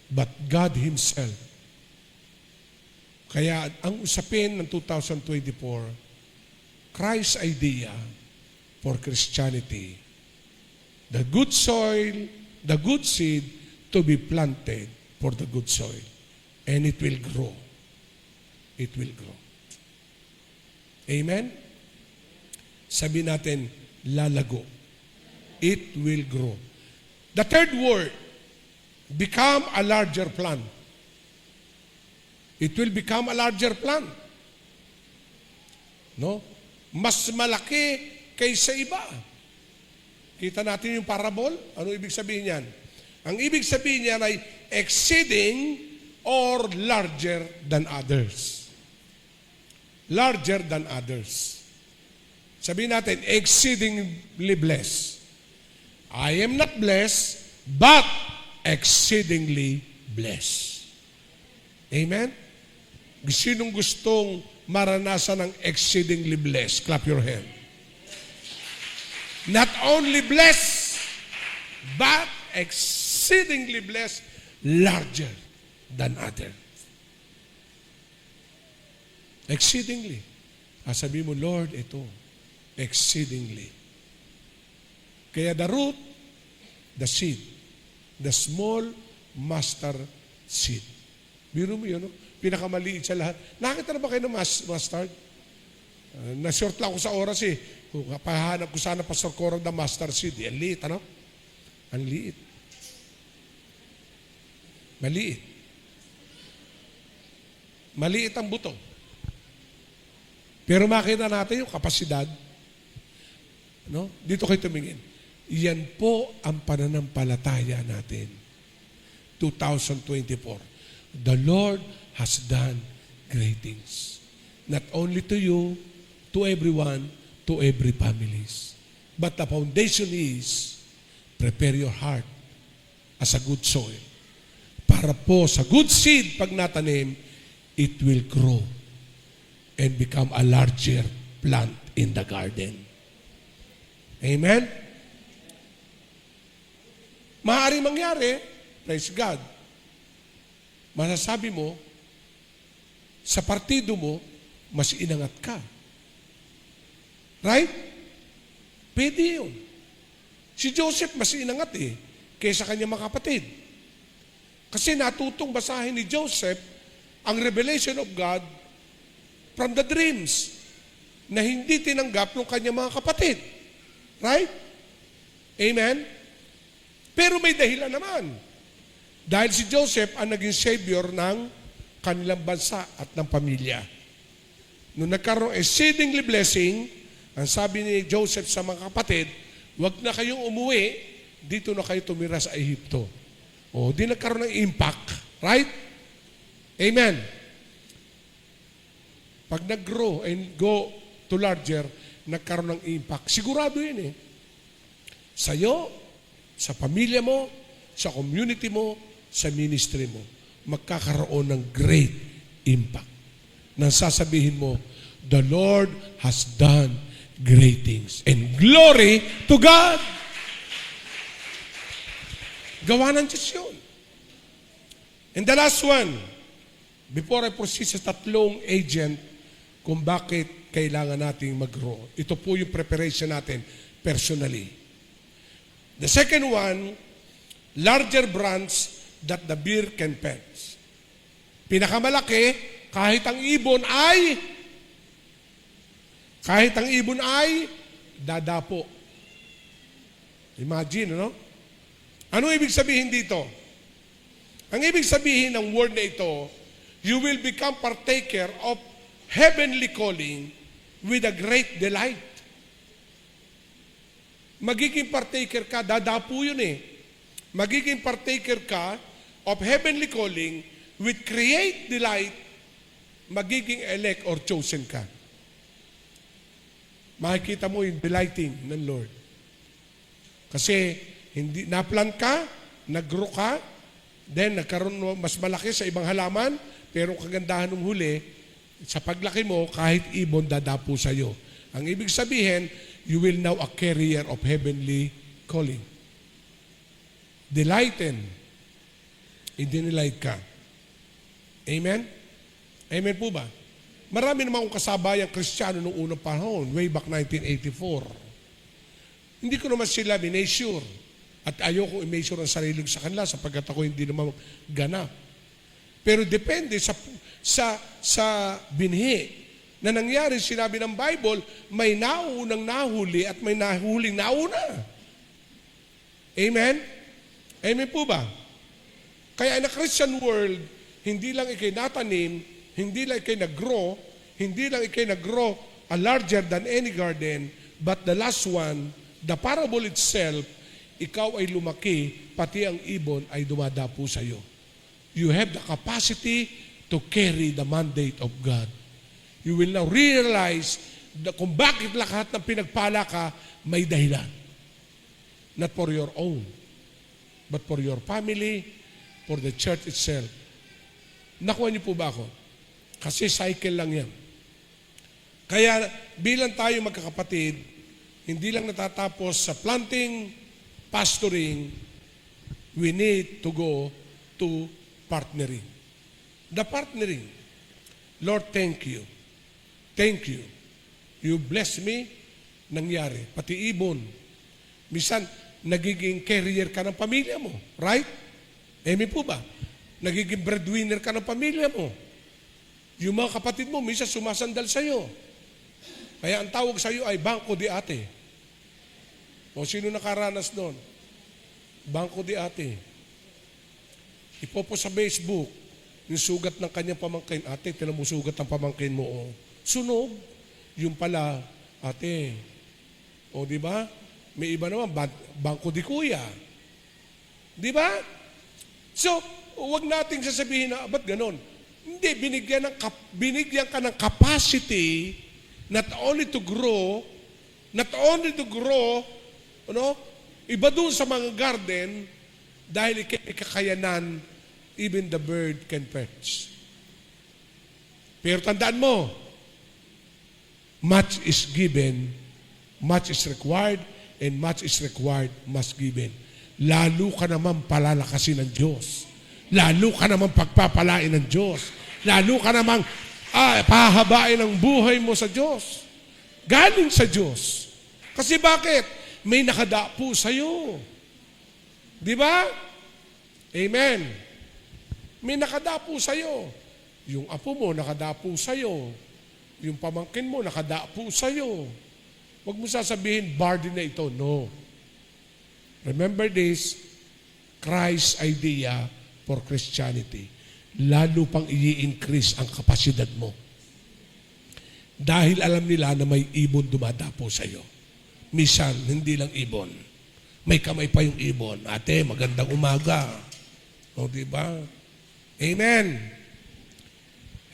but God Himself. Kaya ang usapin ng 2024, Christ's idea for Christianity, the good soil, the good seed to be planted for the good soil. And it will grow. It will grow. Amen? Sabi natin, lalago. It will grow. The third word, become a larger plant. It will become a larger plant. No? Mas malaki kaysa iba. Kita natin yung parable. Ano ibig sabihin yan? Ang ibig sabihin niyan ay exceeding or larger than others. Larger than others. Sabihin natin, exceedingly blessed. I am not blessed, but exceedingly blessed. Amen? Sinong gustong maranasan ng exceedingly blessed? Clap your hand. Not only blessed, but exceedingly blessed, larger than others. Exceedingly. Sabi mo, Lord, ito, exceedingly. Kaya the root, the seed, the small mustard seed. Biro mo yun, no? Pinakamaliit sa lahat. Nakita na ba kayo ng mustard? Na-short lang ako sa oras eh. Kung pahanap ko sana Pastor Corong na mustard seed. Ang liit, ano? Ang liit. Maliit. Maliit ang buto. Pero makita natin yung kapasidad. No? Dito kayo tumingin. Yan po ang pananampalataya natin. 2024. The Lord has done great things. Not only to you, to everyone, to every families. But the foundation is, prepare your heart as a good soil. Para po sa good seed, pag natanim, it will grow and become a larger plant in the garden. Amen? Maaaring mangyari, praise God, masasabi mo, sa partido mo, mas inangat ka. Right? Pwede yun. Si Joseph mas inangat kaysa kanyang mga kapatid. Kasi natutong basahin ni Joseph ang revelation of God from the dreams na hindi tinanggap ng kanyang mga kapatid. Right? Amen? Pero may dahilan naman. Dahil si Joseph ang naging savior ng kanilang bansa at ng pamilya. Nung nagkaroon exceedingly blessing, ang sabi ni Joseph sa mga kapatid, huwag na kayong umuwi, dito na kayo tumira sa Ehipto. O, di nagkaroon ng impact. Right? Amen. Pag nag-grow and go to larger, nagkaroon ng impact. Sigurado yun Sa'yo, sa pamilya mo, sa community mo, sa ministry mo, magkakaroon ng great impact. Nang sasabihin mo, the Lord has done great things. And glory to God! Gawa ng Diyos yun. And the last one, before I proceed sa tatlong agent kung bakit kailangan nating mag-grow. Ito po yung preparation natin personally. The second one, larger branch that the bear can fence. Pinakamalaki, kahit ang ibon ay dadapo. Imagine, no? Ano ibig sabihin dito? Ang ibig sabihin ng word na ito, you will become partaker of heavenly calling with a great delight. Magiging partaker ka, dadapo yun eh. Magiging partaker ka of heavenly calling with great delight, magiging elect or chosen ka. Makikita mo yung delighting ng Lord. Kasi hindi naplan ka, nag-grow ka, then nagkaroon mas malaki sa ibang halaman, pero kagandahan ng huli, sa paglaki mo, kahit ibon dadapo sa iyo. Ang ibig sabihin, you will now a carrier of heavenly calling. Delighten. I-delight ka. Amen? Amen po ba? Marami naman akong kasabayang Kristiyano noong unang panahon, way back 1984. Hindi ko naman sila mineasure. At ayoko i-measure ang sarili ko sa kanila sapagkat ako hindi naman ganap. Pero depende sa binhi na nangyari, sinabi ng Bible, may naunang nahuli at may nahuling nauna. Amen? Amen po ba? Kaya in a Christian world, hindi lang ikay natanim, hindi lang ikay nag-grow, hindi lang ikay nag-grow a larger than any garden, but the last one, the parable itself, ikaw ay lumaki, pati ang ibon ay dumadapo sa iyo. You have the capacity to carry the mandate of God. You will now realize kung bakit lahat ng pinagpala ka, may dahilan. Not for your own, but for your family, for the church itself. Nakuha niyo po ba ako? Kasi cycle lang yan. Kaya bilang tayo magkakapatid, hindi lang natatapos sa planting, pastoring, we need to go to partnering. The partnering. Lord, thank you. Thank you. You bless me, nangyari. Pati ibon. Minsan, nagiging carrier ka ng pamilya mo. Right? Amen po ba? Nagiging breadwinner ka ng pamilya mo. Yung mga kapatid mo, minsan sumasandal sa'yo. Kaya ang tawag sa'yo ay Bangko de Ate. O sino nakaranas doon? Bangko de Ate. Ipopo sa Facebook, yung sugat ng kanyang pamangkin. Ate, tinan mo sugat ng pamangkin mo. O. Sunog. Yung pala, ate. O, di ba? May iba naman, Bangko de Kuya. Di ba? So, huwag nating sasabihin na, ba't ganon? Hindi, binigyan ka ng capacity not only to grow, iba doon sa mga garden, dahil ikakayanan, even the bird can perch. Pero tandaan mo, much is given, much is required, and much is required, much given. Lalo ka naman palalakasin ng Diyos. Lalo ka naman pagpapalain ng Diyos. Lalo ka naman pahabain ang buhay mo sa Diyos. Galing sa Diyos. Kasi bakit? May nakadapo sa'yo. Di ba? Amen. May nakadapo sa'yo. Yung apo mo nakadapo sa'yo. Yung pamangkin mo nakadapo sa'yo. Huwag mo sasabihin, burden na ito. No. Remember this, Christ's idea for Christianity. Lalo pang i-increase ang kapasidad mo. Dahil alam nila na may ibon dumadapo sa iyo. Minsan, hindi lang ibon. May kamay pa yung ibon. Ate, magandang umaga. O, diba? Amen.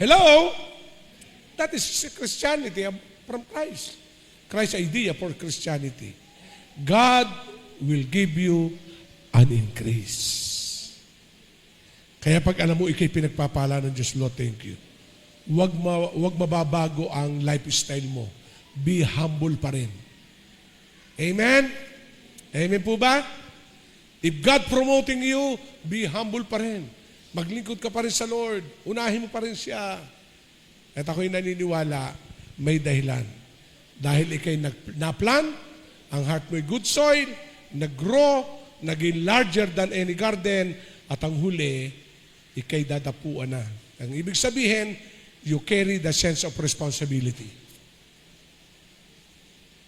Hello? That is Christianity from Christ. Christ's idea for Christianity. God will give you an increase. Kaya pag alam mo, ikay pinagpapala ng Diyos, Lord, thank you. Huwag mababago ang lifestyle mo. Be humble pa rin. Amen? Amen po ba? If God promoting you, be humble pa rin. Maglingkod ka pa rin sa Lord. Unahin mo pa rin siya. At ako'y naniniwala, may dahilan. Dahil ikay naplan, ang heart mo'y good soil, nag-grow, naging larger than any garden, at ang huli, ikay dadapuan na. Ang ibig sabihin, you carry the sense of responsibility.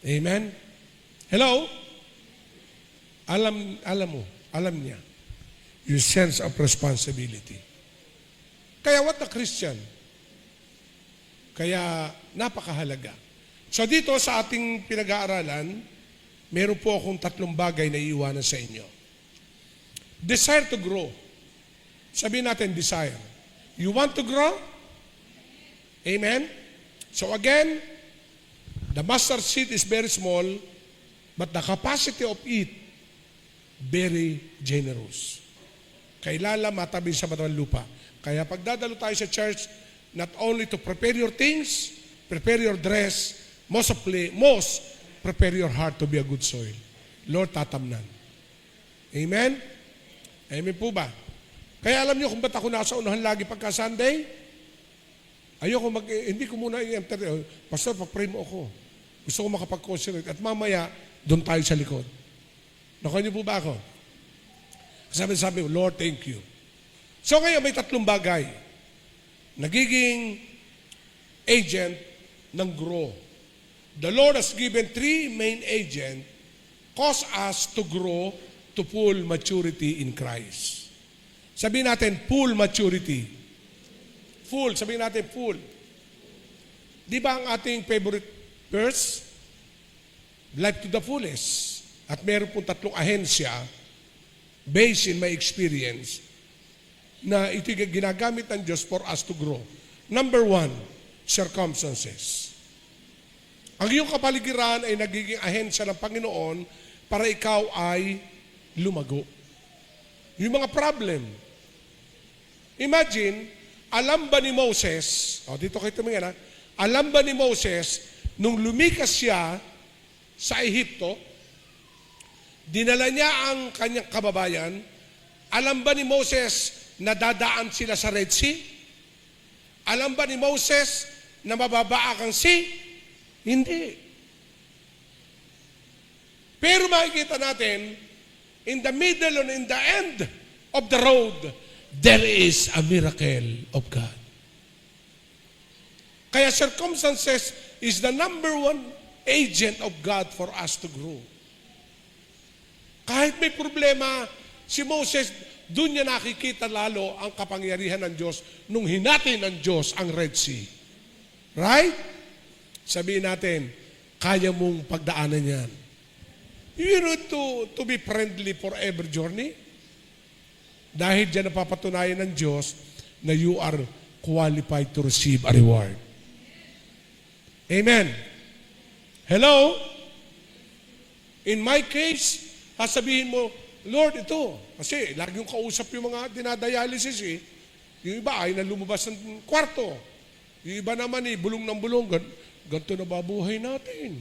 Amen? Hello? Alam niya. Your sense of responsibility. Kaya what a Christian? Kaya napakahalaga. So dito sa ating pinag-aaralan, meron po akong 3 bagay na iiwanan sa inyo. Desire to grow. Sabihin natin, desire. You want to grow? Amen? So again, the mustard seed is very small, but the capacity of it, very generous. Kailala matabi sa batang lupa. Kaya pagdadalo tayo sa church, not only to prepare your things, prepare your dress, most prepare your heart to be a good soil. Lord, tatamnan. Amen? Amen po ba? Kaya alam niyo kung ba't ako nasa unahan lagi pagka Sunday? Hindi ko muna i-enter. Pastor, pag-pray mo ako. Gusto ko makapag-concentrate. At mamaya, doon tayo sa likod. Nakuha niyo po ba ako? Sabi, Lord, thank you. So ngayon, may 3 bagay. Nagiging agent ng grow. The Lord has given 3 main agents cause us to grow to full maturity in Christ. Sabihin natin, full maturity. Full, sabihin natin, full. Di ba ang ating favorite verse? Life to the fullest. At meron pong 3 ahensya based in my experience na ito ginagamit ng Diyos for us to grow. Number 1, circumstances. Ang iyong kapaligiran ay nagiging ahensya ng Panginoon para ikaw ay lumago. Yung mga problem. Imagine, alam ba ni Moses, dito kayo tumingin ha, alam ba ni Moses, nung lumikas siya sa Ehipto, dinala niya ang kanyang kababayan, alam ba ni Moses na dadaan sila sa Red Sea? Alam ba ni Moses na mababaa kang sea? Hindi. Pero makikita natin, in the middle and in the end of the road, there is a miracle of God. Kaya circumstances is the number 1 agent of God for us to grow. Kahit may problema, si Moses, doon niya nakikita lalo ang kapangyarihan ng Diyos nung hinati ng Diyos ang Red Sea. Right? Sabihin natin, kaya mong pagdaanan yan. You need to be friendly forever journey. Dahil dyan napapatunayan ng Diyos na you are qualified to receive a reward. Amen. Hello? In my case, sasabihin mo, Lord, ito. Kasi lagi yung kausap yung mga dinadialysis eh. Yung iba ay nalumabas ng kwarto. Yung iba naman eh, bulong ng bulong. Ganito na babuhay natin.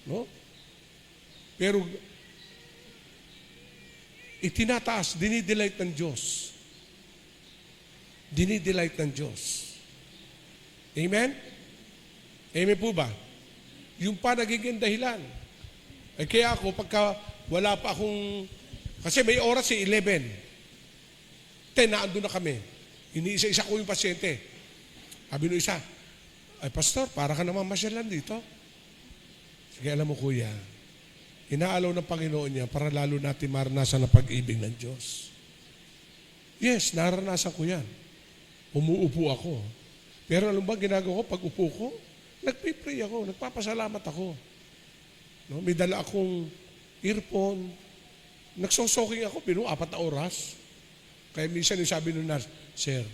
No? Pero, itinataas, dinidelight ng Diyos. Dinidelight ng Diyos. Amen? Amen po ba? Yung pa nagiging dahilan. Kaya ako, pagka wala pa akong, kasi may oras 11. 10 na ando na kami. Iniisa-isa ko yung pasyente. Sabi nung isa, ay pastor, para ka naman masyalan dito. Sige, alam mo kuya, inaalaw ng Panginoon niya para lalo natin maranasan ang pag-ibig ng Diyos. Yes, naranasan ko yan. Umuupo ako. Pero alam ba ginagawa ko pag upo ko? Nagpipray ako, nagpapasalamat ako. No, may dala akong earphone. Nagsosoking ako, 4 na oras. Kaya minsan yung sabi nung nurse, Sir,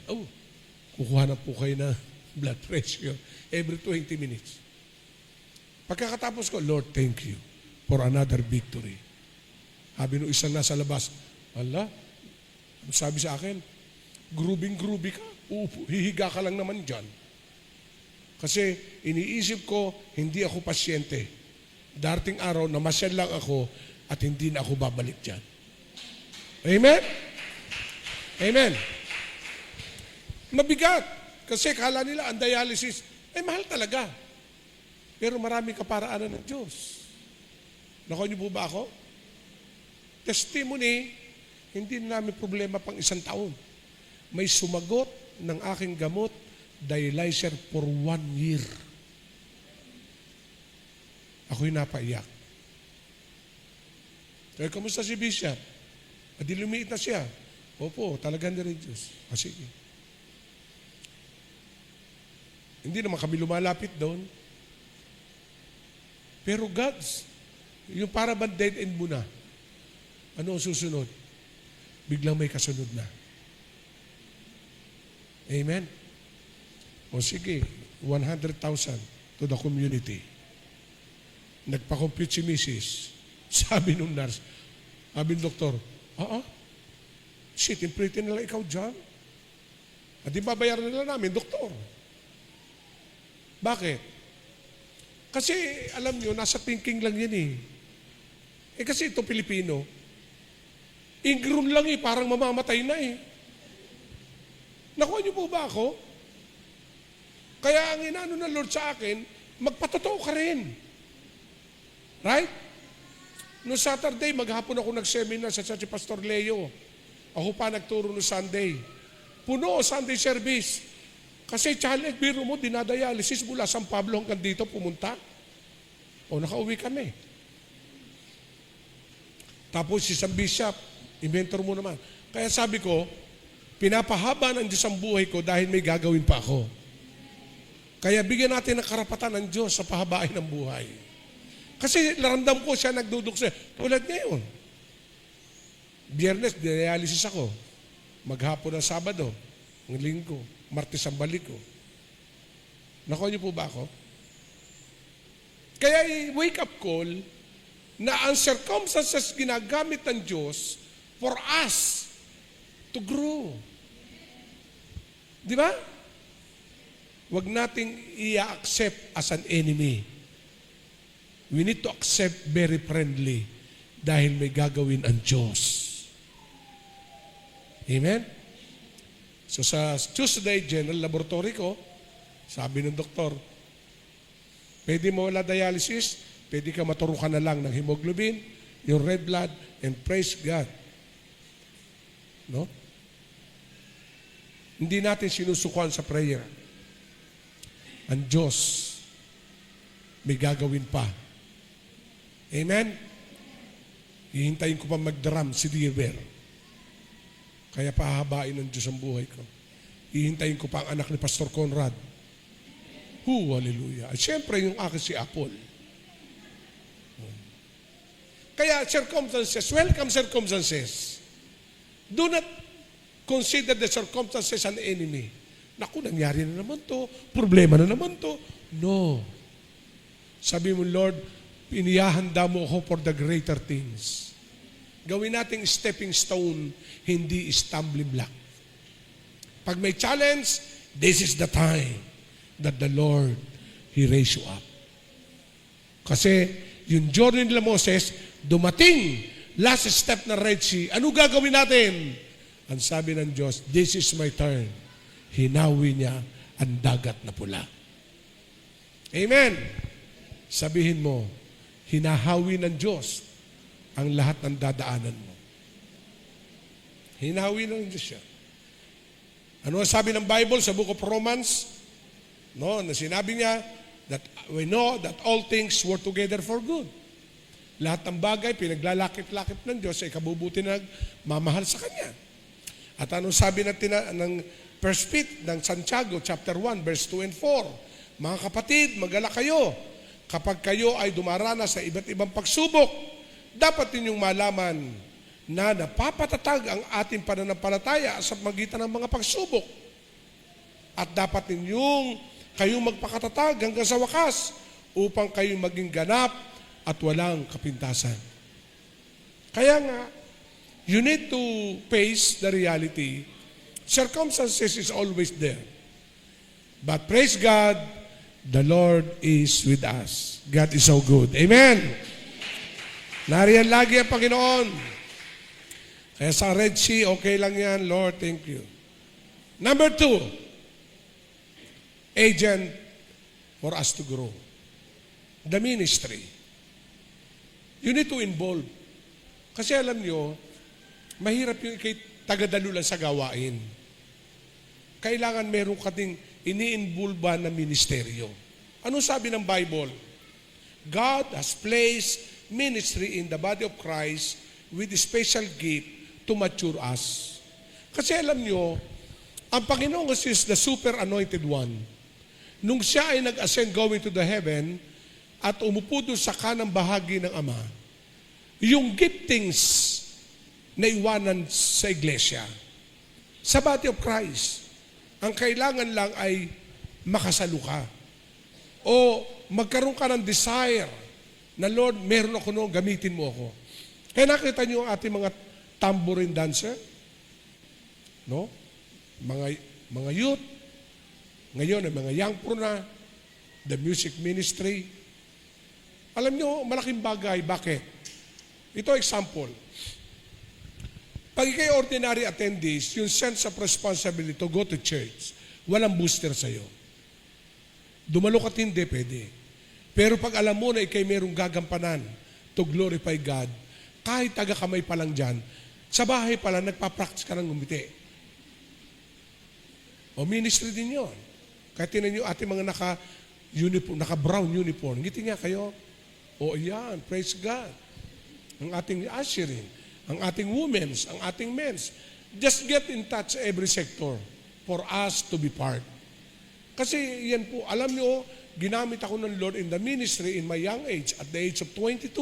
kukuha na po kayo na blood pressure every 20 minutes. Pagkakatapos ko, Lord, thank you for another victory. Sabi nung isang nasa labas, ala, sabi sa akin, groovy ka, hihiga ka lang naman dyan. Kasi iniisip ko, hindi ako pasyente. Darating araw, namasyal lang ako at hindi na ako babalik dyan. Amen? Amen. Mabigat. Kasi kala nila ang dialysis, mahal talaga. Pero marami kaparaanan ng Diyos. Nakuha niyo po ba ako? Testimony, hindi namin problema pang 1 taon. May sumagot ng aking gamot, dialyzer for 1 year. Ako'y napaiyak. Kaya kamusta si Bishop? Adi lumiit na siya. Opo, talagang na rin Diyos. Sige. Hindi naman kami lumalapit doon. Pero God's, yung para bang dead end mo na, ano ang susunod? Biglang may kasunod na. Amen? O sige, 100,000 to the community. Nagpa-compute si Mrs. Sabi nung nurse, sabi ng doktor, shit, imprintin nila ikaw dyan. At di babayaran nila namin, doktor. Bakit? Kasi, alam nyo, nasa thinking lang yan eh. Kasi ito Pilipino, ingrown lang eh, parang mamamatay na eh. Nakuha niyo po ba ako? Kaya ang inano ng Lord sa akin, magpatotoo ka rin. Right? No Saturday, maghapon ako nag-seminar sa Church Pastor Leo. Ako pa nagturo no Sunday. Puno Sunday service. Kasi challenge, biro mo, dinadialysis mula San Pablo hanggang dito pumunta. O nakauwi kami. Tapos si San Bishop, inventor mo naman. Kaya sabi ko, pinapahaba ng Diyos ang buhay ko dahil may gagawin pa ako. Kaya bigyan natin ng karapatan ng Diyos sa pahabain ng buhay. Kasi naramdam ko siya nagdudukso. Tulad ngayon. Biyernes, dialysis ako. Maghapon ng Sabado, ng Linggo, Martes ang balik ko. Nakuha niyo po ba ako? Kaya wake up call na ang circumstances ginagamit ng Diyos for us to grow. Di ba? Huwag nating i-accept as an enemy. We need to accept very friendly dahil may gagawin ang Diyos. Amen? So sa Tuesday, general laboratory ko, sabi ng doktor, pwede mo wala dialysis, pwede ka maturukan na lang ng hemoglobin, yung red blood, and praise God. No? Hindi natin sinusukuan sa prayer. Ang Diyos may gagawin pa. Amen? Hihintayin ko pa mag-drum si Diver. Kaya pahabain ng Diyos ang buhay ko. Hihintayin ko pa ang anak ni Pastor Conrad. Hallelujah. At syempre yung akin si Apple. Kaya circumstances, welcome circumstances. Do not consider the circumstances an enemy. Naku, nangyari na naman to. Problema na naman to. No. Sabi mo, Lord, inihahanda mo ako for the greater things. Gawin nating stepping stone, hindi stumbling block. Pag may challenge, this is the time that the Lord, He raise you up. Kasi yung journey nila Moses, dumating, last step na Red Sea, ano gagawin natin? Ang sabi ng Diyos, this is my turn. Hinawi niya ang dagat na pula. Amen. Sabihin mo, hinahawi ng Diyos ang lahat ng dadaanan mo. Hinahawi ng Diyos siya. Ano ang sabi ng Bible sa Book of Romans? No, na sinabi niya that we know that all things work together for good. Lahat ng bagay pinaglalakip-lakip ng Diyos ay kabubuti na mamahal sa Kanya. At ano sabi ng First Peter ng Santiago chapter 1 verse 2 and 4? Mga kapatid, mag-alala kayo kapag kayo ay dumaranas sa iba't ibang pagsubok. Dapat ninyong malaman na napapatatag ang ating pananampalataya sa magitan ng mga pagsubok. At dapat kayong magpakatatag hanggang sa wakas upang kayong maging ganap at walang kapintasan. Kaya nga, you need to face the reality. Circumstances is always there. But praise God, the Lord is with us. God is so good. Amen. Nariyan lagi ang Panginoon. Kaya sa Red Sea, okay lang yan. Lord, thank you. Number 2, agent for us to grow. The ministry. You need to involve. Kasi alam nyo, mahirap yung kay tagadalo lang sa gawain. Kailangan meron kating ini-involve na ministeryo. Ano sabi ng Bible? God has placed ministry in the body of Christ with a special gift to mature us. Kasi alam nyo, ang Panginoon is the super anointed one. nung siya ay nag-ascend going to the heaven at umupo doon sa kanang bahagi ng Ama, yung giftings na iwanan sa iglesia, sa body of Christ, ang kailangan lang ay makasalo ka. O magkaroon ka ng desire na, Lord, meron ako noon, gamitin mo ako. Kaya nakita niyo ang ating mga tambourine dancer, no? Mga youth, ngayon ay mga young pro na, the music ministry. Alam niyo, malaking bagay. Bakit? Ito example. Pag ikay ordinary attendees, yung sense of responsibility to go to church, walang booster sa'yo. Dumalo ka hindi, pwede. Pero pag alam mo na ikay merong gagampanan to glorify God, kahit taga-kamay pa lang dyan, sa bahay pa lang, nagpa-practice ka ng ngumiti. O ministry din yun. Kaya tinan nyo ating mga naka-brown uniform. Ngiti nga kayo. O yan, praise God. Ang ating ushering, ang ating women's, ang ating men's. Just get in touch every sector for us to be part. Kasi yan po, alam nyo, ginamit ako ng Lord in the ministry in my young age, at the age of 22.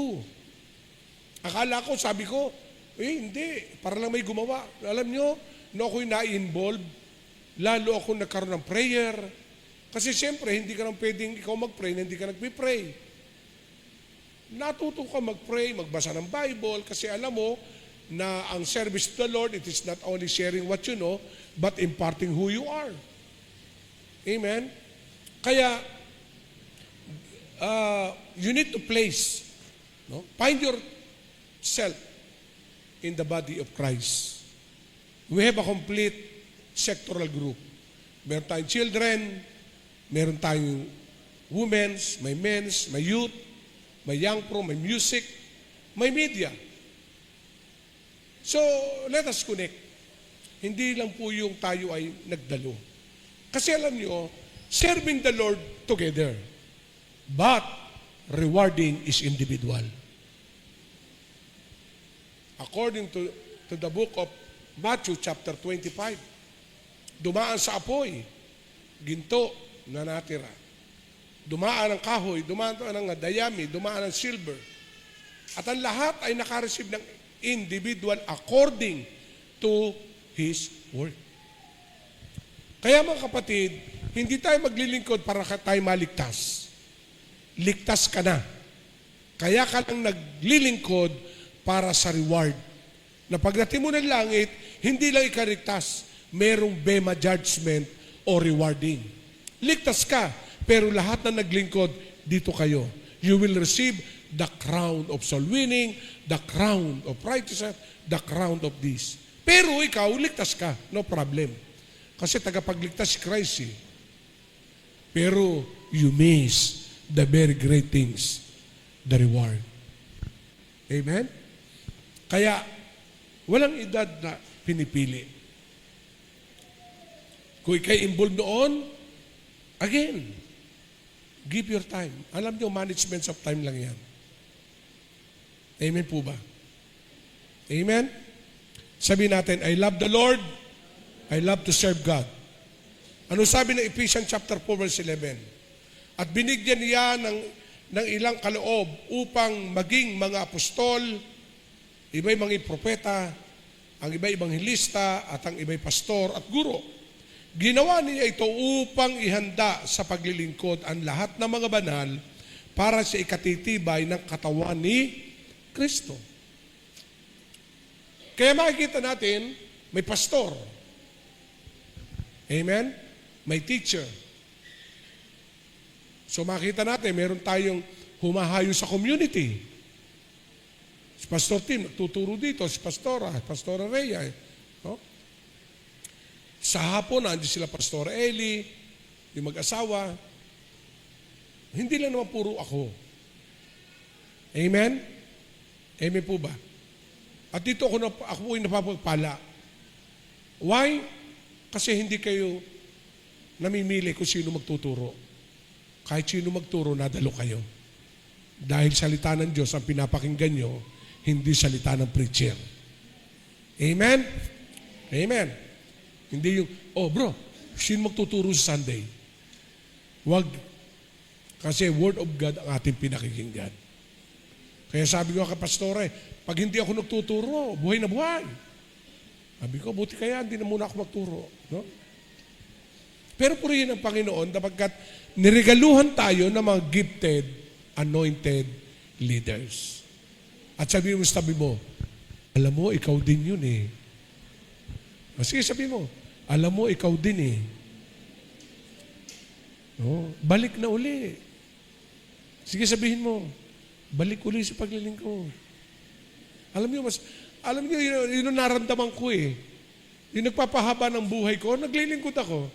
Akala ko, sabi ko, hindi, para lang may gumawa. Alam nyo, no ako'y na-involved, lalo ako nagkaroon ng prayer. Kasi siyempre, hindi ka nang pwedeng ikaw mag-pray na hindi ka nagpipray. Natuto ka mag-pray, magbasa ng Bible, kasi alam mo na ang service to the Lord, it is not only sharing what you know, but imparting who you are. Amen? Kaya, you need to place, no? Find yourself in the body of Christ. We have a complete sectoral group. Meron tayong children, meron tayong women's, may men's, may youth, may young pro, may music, may media. So, let us connect. Hindi lang po yung tayo ay nagdalo. Kasi alam nyo, serving the Lord together, but rewarding is individual. According to the book of Matthew chapter 25, dumaan sa apoy, ginto na natira. Dumaan ang kahoy, dumaan ang dayami, dumaan ang silver. At ang lahat ay nakareceive ng individual according to his work. Kaya mga kapatid, hindi tayo maglilingkod para tayo maligtas. Ligtas ka na. Kaya ka lang naglilingkod para sa reward. Na pagdating mo ng langit, hindi lang ikaligtas, merong bema judgment o rewarding. Ligtas ka, pero lahat na naglingkod, dito kayo. You will receive the crown of soul winning, the crown of righteousness, the crown of this. Pero ikaw, ligtas ka, no problem. Kasi tagapagligtas si Christ eh. Pero you miss the very great things, the reward. Amen? Kaya, walang edad na pinipili. Kung ikay involved noon, again, give your time. Alam niyo, management of time lang yan. Amen po ba? Amen? Sabihin natin, I love the Lord, I love to serve God. Ano sabi ng Ephesians chapter 4 verse 11? At binigyan niya ng ilang kaloob upang maging mga apostol, iba'y mga propeta, ang iba'y ebanghilista, at ang iba'y pastor at guro. Ginawa niya ito upang ihanda sa paglilingkod ang lahat ng mga banal para sa ikatitibay ng katawan ni Kristo. Kaya makikita natin, may pastor. Amen? May teacher. So makita natin, meron tayong humahayo sa community. Si Pastor Tim, nagtuturo dito. Si Pastora Rhea. No? Sa hapon, nandiyan sila Pastor Eli, yung mag-asawa. Hindi lang naman puro ako. Amen? Amen po ba? At dito ako po'y napapagpala. Why? Kasi hindi kayo namimili kung sino magtuturo. Kahit sino magturo, nadalo kayo. Dahil salita ng Diyos ang pinapakinggan nyo, hindi salita ng preacher. Amen? Amen. Hindi yung, oh bro, sino magtuturo sa Sunday? Wag. Kasi Word of God ang ating pinakikinggan. Kaya sabi ko kay Pastore, pag hindi ako nagtuturo, buhay na buhay. Sabi ko, buti kaya, hindi na muna ako magturo. No? Pero purihin ang Panginoon, dapagkat niregaluhan tayo ng mga gifted, anointed leaders. At sabi mo, alam mo, ikaw din yun eh. Sige, sabi mo, alam mo, ikaw din eh. No? Balik na uli. Sige, sabihin mo, balik uli sa paglilingkod. Alam niyo, yun ang naramdaman ko eh. Yung nagpapahaba ng buhay ko, naglilingkod ako.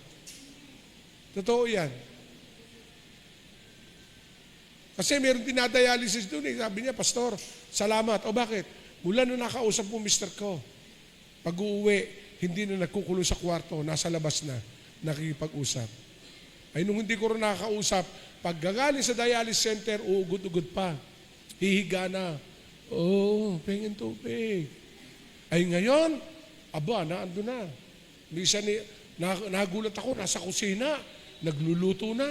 Totoo yan. Kasi meron dinadialysis doon eh. Sabi niya, Pastor, salamat. O bakit? Mula nung nakausap mo, mister ko, pag uuwi, hindi na nagkukulong sa kwarto, nasa labas na, nakikipag-usap. Ay nung hindi ko rin nakakausap, pag gagaling sa dialysis center, uugod-ugod pa. Hihiga na. Pengin tubig. Ay ngayon, naando na. Minsan, nagulat ako, nasa kusina, nagluluto na.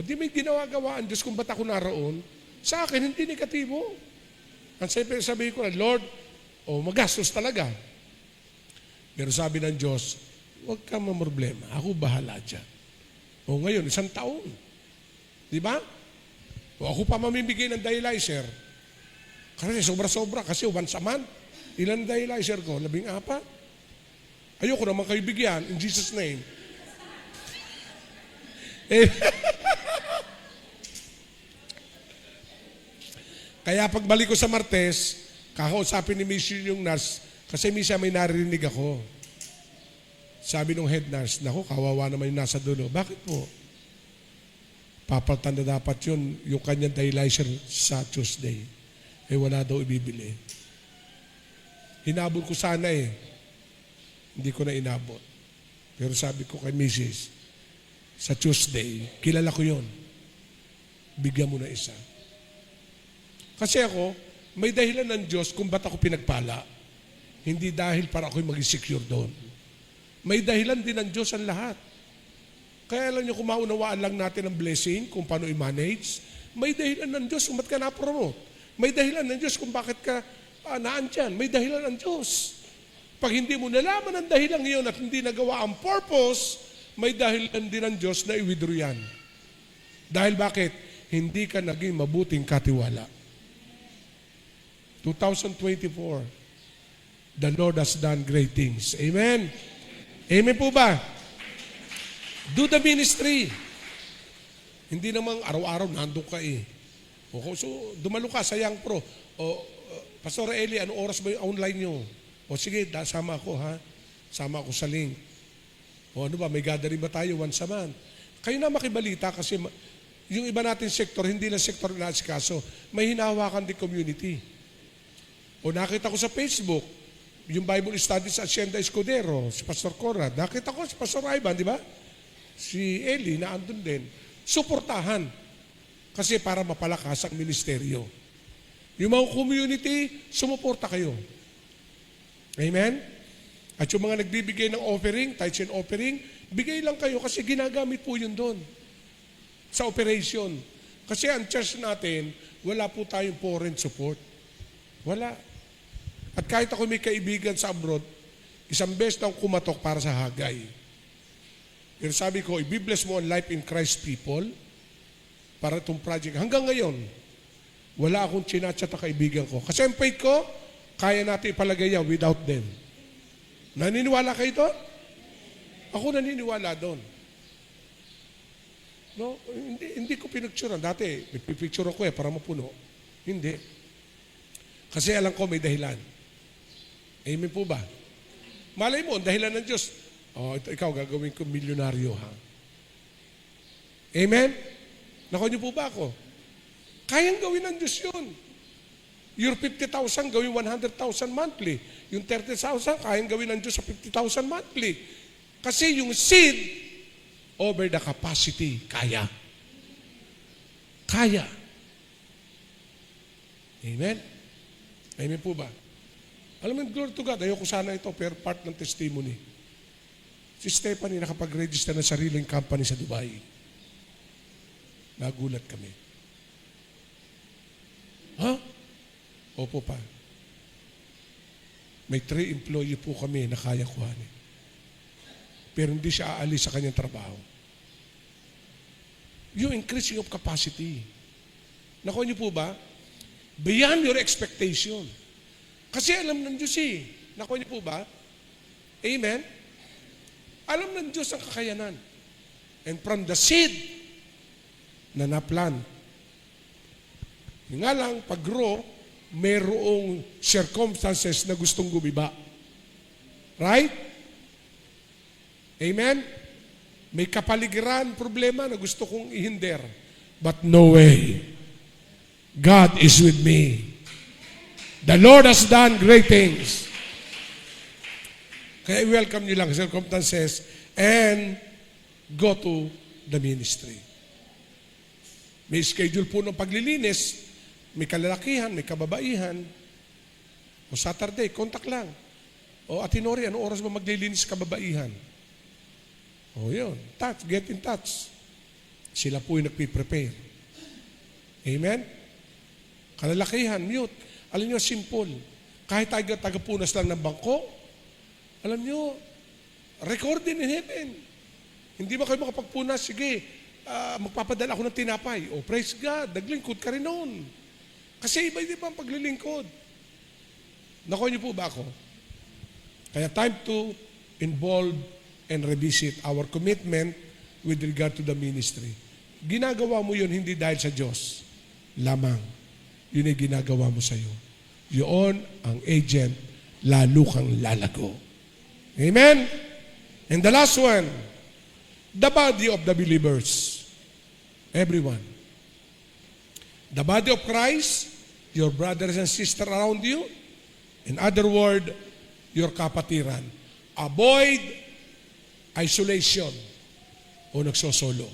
Di may ginawa-gawa ang Diyos kung ba't ako naroon. Sa akin, hindi negatibo. Ang sabi ko na, Lord, magastos talaga. Pero sabi ng Diyos, huwag kang mamroblema. Ako bahala dyan. Ngayon, 1 taon. Di ba? Ako pa mamimigay ng dialyzer. Kasi sobra-sobra. Kasi once a month. Ilan dialyzer ko? 14. Ayoko naman kayo bigyan. In Jesus' name. Kaya pagbalik ko sa Martes, kakausapin ni Miss yung nurse. Kasi minsan may narinig ako. Sabi nung head nurse, naku, kawawa naman yung nasa dulo. Bakit po? Papalitan na dapat yun, yung kanyang dialyzer sa Tuesday. Wala daw ibibili. Hinabol ko sana eh. Hindi ko na inabot. Pero sabi ko kay Mrs., sa Tuesday, kilala ko yun. Bigyan mo na isa. Kasi ako, may dahilan ng Diyos kung ba't ako pinagpala. Hindi dahil para ako'y maging secure doon. May dahilan din ng Diyos ang lahat. Kaya alam niyo, kung maunawaan lang natin ang blessing, kung paano i-manage, may dahilan ng Diyos kung ba't ka na-promote. May dahilan ng Diyos kung bakit ka naandyan. May dahilan ng Diyos. Pag hindi mo nalaman ang dahilan ngayon at hindi nagawa ang purpose, may dahilan din ng Diyos na i-withdraw yan. Dahil bakit? Hindi ka naging mabuting katiwala. 2024, the Lord has done great things. Amen? Amen po ba? Do the ministry. Hindi namang araw-araw nandun ka eh. So, dumalo ka sa Young Pro. Pastor Eli, anong oras ba yung online nyo? Sige, sama ako ha. Sama ako sa link. Ano ba, may gathering ba tayo once a month? Kayo na makibalita kasi yung iba natin sektor, hindi lang sektor na asikaso, may hinahawakan din community. Nakita ko sa Facebook, yung Bible Studies sa Hacienda Escudero, si Pastor Conrad. Nakita ko si Pastor Ivan, di ba? Si Eli na andun din. Suportahan. Kasi para mapalakas ang ministeryo. Yung mga community, sumuporta kayo. Amen? At yung mga nagbibigay ng offering, tithes and offering, bigay lang kayo kasi ginagamit po yun doon. Sa operation. Kasi ang church natin, wala po tayong foreign support. Wala. At kahit ako may kaibigan sa abroad, isang beses na kumatok para sa Hagay. Pero sabi ko, i-bless mo ang life in Christ people para itong project. Hanggang ngayon, wala akong chinachat na kaibigan ko. Kasi ang faith ko, kaya natin ipalagay yan without them. Naniniwala kayo doon? Ako naniniwala doon. No, hindi ko pinicturean. Dati, pipicture ako para mapuno. Hindi. Kasi alam ko may dahilan. Amen po ba? Malay mo, ang dahilan ng Diyos, ikaw gagawin ko milyonaryo ha. Amen? Nakuha niyo po ba ako? Kayang gawin ng Diyos yun. Your 50,000 gawin 100,000 monthly. Yung 30,000 kayang gawin ng Diyos sa 50,000 monthly. Kasi yung seed over the capacity, kaya. Kaya. Amen? Amen po ba? Alam mo, glory to God, ayoko sana ito, pero part ng testimony. Si Stephanie nakapag-register ng sariling company sa Dubai. Nagulat kami. Ha? Opo pa. May 3 employee po kami na kaya kuhanin. Pero hindi siya aalis sa kanyang trabaho. Yung increasing of capacity. Nakuha niyo po ba? Beyond your expectation. Kasi alam ng Diyos eh. Nakuha niyo po ba? Amen? Alam ng Diyos ang kakayanan. And from the seed na na-plant, nga lang, pag-grow, mayroong circumstances na gustong gumiba. Right? Amen? May kapaligiran, problema na gusto kong ihinder. But no way. God is with me. The Lord has done great things. Kaya i-welcome nyo lang circumstances and go to the ministry. May schedule po ng paglilinis, may kalalakihan, may kababaihan. O Saturday, contact lang. O Atinori, anong oras ba maglilinis kababaihan? O yun, touch, get in touch. Sila po yung nagpiprepare. Amen? Kalalakihan, mute. Alam nyo, simple. Kahit taga-punas lang ng bangko, alam nyo, recorded in heaven. Hindi ba kayo makapagpunas? Sige, magpapadala ako ng tinapay. O praise God, naglingkod ka rin noon. Kasi iba-iba ang paglilingkod. Nakuha niyo po ba ako? Kaya time to involve and revisit our commitment with regard to the ministry. Ginagawa mo yun hindi dahil sa Diyos lamang. Yun ay ginagawa mo sa iyo. Yun ang agent, lalo kang lalago. Amen? And the last one, the body of the believers. Everyone. The body of Christ, your brothers and sisters around you. In other words, your kapatiran. Avoid isolation o nagsosolo.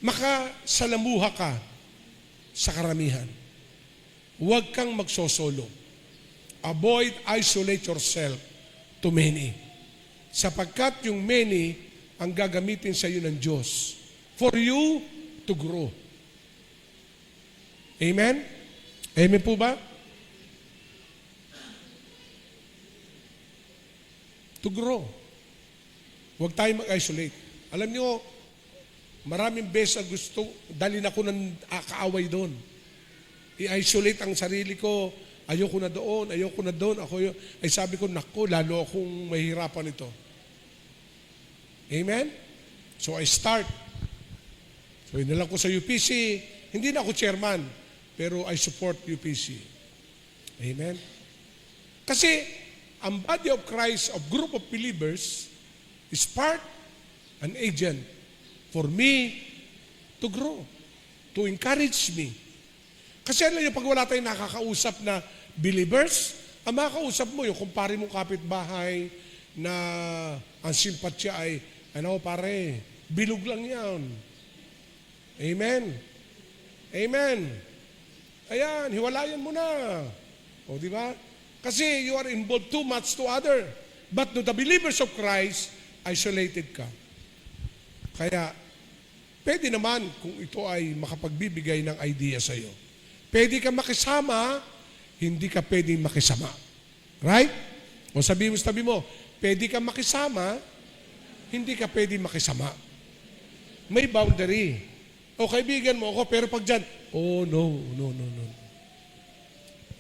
Makasalamuha ka sa karamihan. Huwag kang magsosolo. Avoid isolate yourself to many. Sapagkat yung many ang gagamitin sa iyo ng Diyos for you to grow. Amen? Amen po ba? To grow. Huwag tayo mag-isolate. Alam nyo, maraming beses gusto, dalhin ako ng kaaway doon. I-isolate ang sarili ko. Ayoko na doon, ayoko na doon. Ay sabi ko, naku, lalo akong mahirapan ito. Amen? So I start. So inalang ko sa UPC. Hindi na ako chairman, pero I support UPC. Amen? Kasi ang body of Christ, of group of believers, is part, an agent for me to grow, to encourage me. Kasi alam niyo, pag wala tayong nakakausap na believers, ang makakausap mo, yung kumpare mong kapitbahay na ang simpatya ay, ano pare, bilog lang yan. Amen? Amen? Ayan, hiwalayan mo na. O, di ba? Kasi you are involved too much to other. But to the believers of Christ, isolated ka. Kaya, pwede naman kung ito ay makapagbibigay ng idea sa iyo. Pwede ka makisama, hindi ka pwedeng makisama. Right? O sabi mo, pwede ka makisama, hindi ka pwedeng makisama. May boundary. O kaibigan mo ako, pero pag dyan, oh no.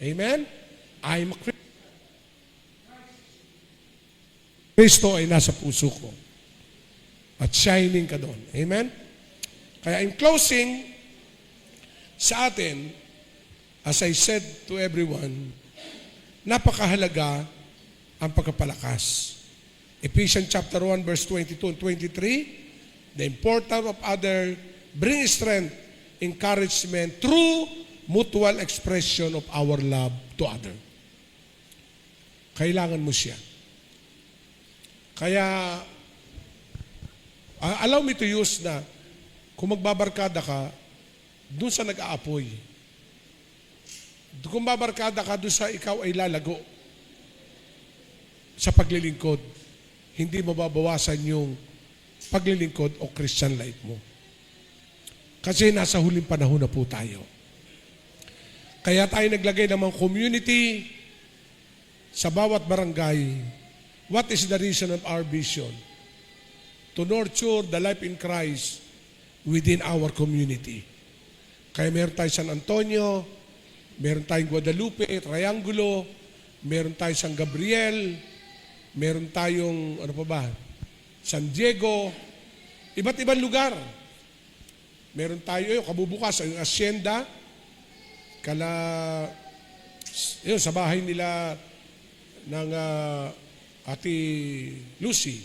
Amen? I'm a Christian. Kristo ay nasa puso ko. At shining ka doon. Amen? Kaya in closing, sa atin, as I said to everyone, napakahalaga ang pagkapalakas. Ephesians chapter 1, verse 22 and 23, the importance of other bring strength, encouragement through mutual expression of our love to other. Kailangan mo siya. Kaya, allow me to use na, kung magbabarkada ka, dun sa nag-aapoy. Kung babarkada ka, dun sa ikaw ay lalago sa paglilingkod, hindi mo babawasan yung paglilingkod o Christian life mo. Kasi nasa huling panahon na po tayo. Kaya tayo naglagay ng mga community sa bawat barangay. What is the reason of our vision? To nurture the life in Christ within our community. Kaya meron tayo San Antonio, meron tayong Guadalupe, Triangulo, meron tayong San Gabriel, meron tayong, ano pa ba, San Diego, iba't ibang lugar. Meron tayo, kabubukas, yung Hacienda, yun, sa bahay nila ng Ate Lucy.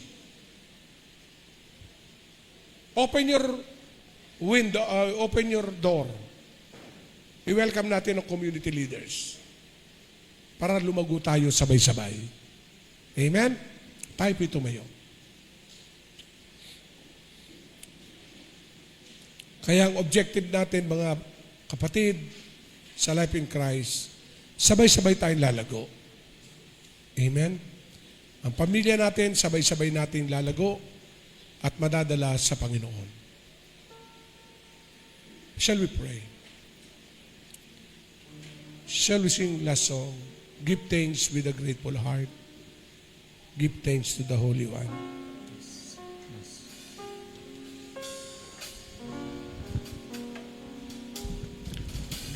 Open your window, open your door. I-welcome natin ang community leaders para lumago tayo sabay-sabay. Amen? Tayo po tumayo. Kaya ang objective natin, mga kapatid, sa Life in Christ, sabay-sabay tayong lalago. Amen? Ang pamilya natin, sabay-sabay nating lalago at madadala sa Panginoon. Shall we pray? Shall we sing last song? Give thanks with a grateful heart. Give thanks to the Holy One.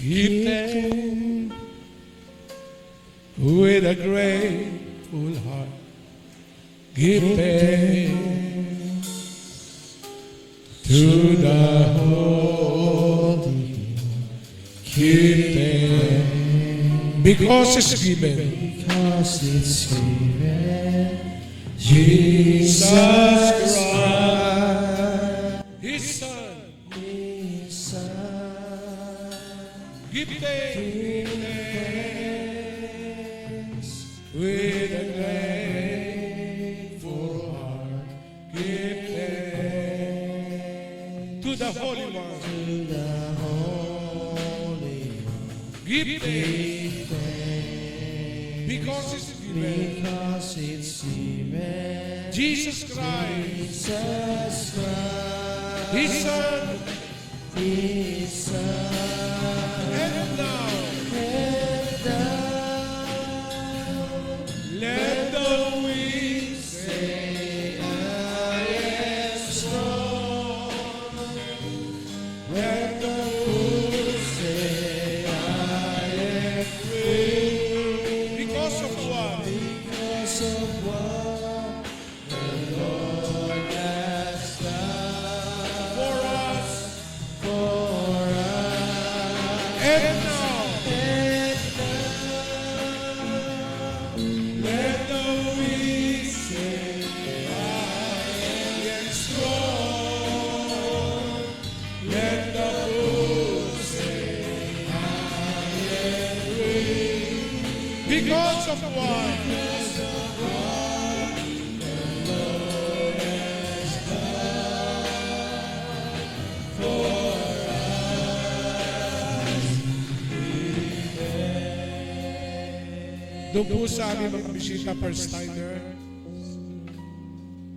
Give thanks with a grateful heart. Give thanks to the Holy. Give thanks because it's given. Because it's given. Jesus Christ, His Son. His Son. Give thanks with a grateful heart. Give thanks to the Holy One. To the Holy One. Give thanks because it's given. Because it's given. Jesus Christ, Jesus Christ. His Son, His Son. and now And thou let the weak say, I am strong. let the Who say I am weak. because of what? Because of what the Lord has done For us, for us. and now And let the weak say, I am strong. Let the poor say, I am weak. Because of what? Doon po sa aming mga bisita, first timer,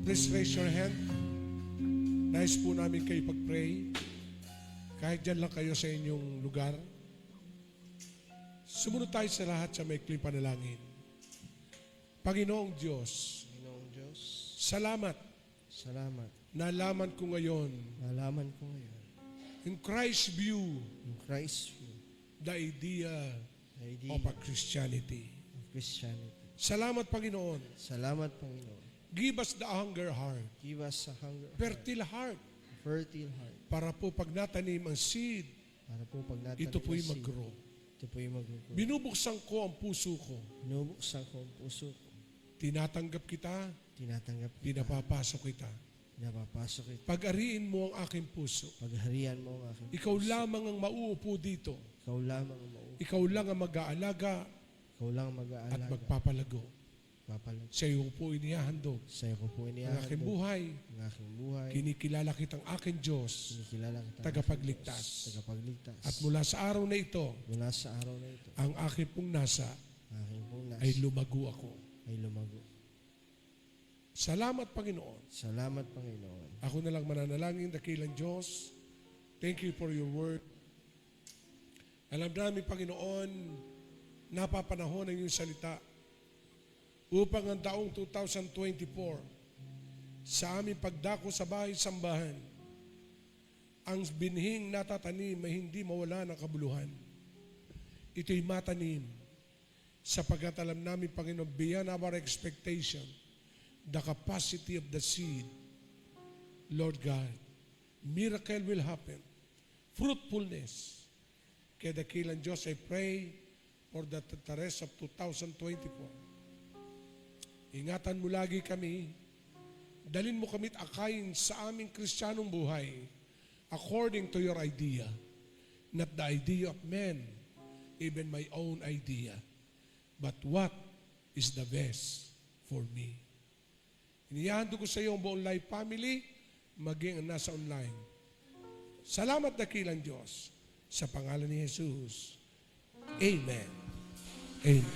please raise your hand. Nais po namin kayo pag-pray. Kahit dyan lang kayo sa inyong lugar. Sumunod tayo sa lahat sa maikling panalangin. Panginoong Diyos, Panginoong Diyos, salamat. salamat. Nalaman ko ngayon, Nalaman ko ngayon, in Christ's view, in Christ view, the idea the idea of a Christianity. of Christianity. Salamat, Panginoon. Salamat, Panginoon. Give us the hunger heart, Give us a hunger, fertile heart, fertile heart, para po pag natanim ang seed, para po pag natanim ito po'y ang seed, mag-grow. ito po'y mag-grow. Binubuksan ko ang puso ko. Binubuksan ko ang puso ko. Tinatanggap kita, Tinatanggap kita. pinapapasok kita. Pinapapasok kita. Pag-ariin mo ang aking puso. Pagharian mo ang aking Ikaw puso. lamang ang mauupo dito. Ikaw lamang ang maupo. Ikaw lang ang mag-aalaga Ikaw lang ang at mag-aalaga. magpapalago. Papalag. Sa iyo po inihahandog Sa iyo ko po ang inihahandog aking buhay. ang aking buhay. Kinikilala kitang aking Diyos Kinikilala kita. tagapagligtas. Tagapagligtas. At mula sa araw na ito, mula sa araw na ito, ang aking pong nasa ang aking pong nasa ay lumago ako. ay lumago. Salamat, Panginoon. Salamat, Panginoon. Ako na lang mananalangin, dakilang Diyos. Thank you for your word. Alam namin, Panginoon, napapanahon ang iyong salita upang ang taong 2024 sa aming pagdako sa bahay-sambahan, ang binhing natatanim ay hindi mawala ng kabuluhan. Ito'y matanim sapagkat alam namin, Panginoon, beyond our expectation, the capacity of the seed, Lord God, miracle will happen. Fruitfulness. Kaya dakilang Diyos, I pray for the rest of 2024. Ingatan mo lagi kami. Dalin mo kami't akayin sa aming Kristiyanong buhay according to your idea. Not the idea of men, even my own idea. But what is the best for me? Inihahando ko sa iyo ang buong life family, maging ang nasa online. Salamat dakilang Diyos. Sa pangalan ni Jesus. Amen. Amen.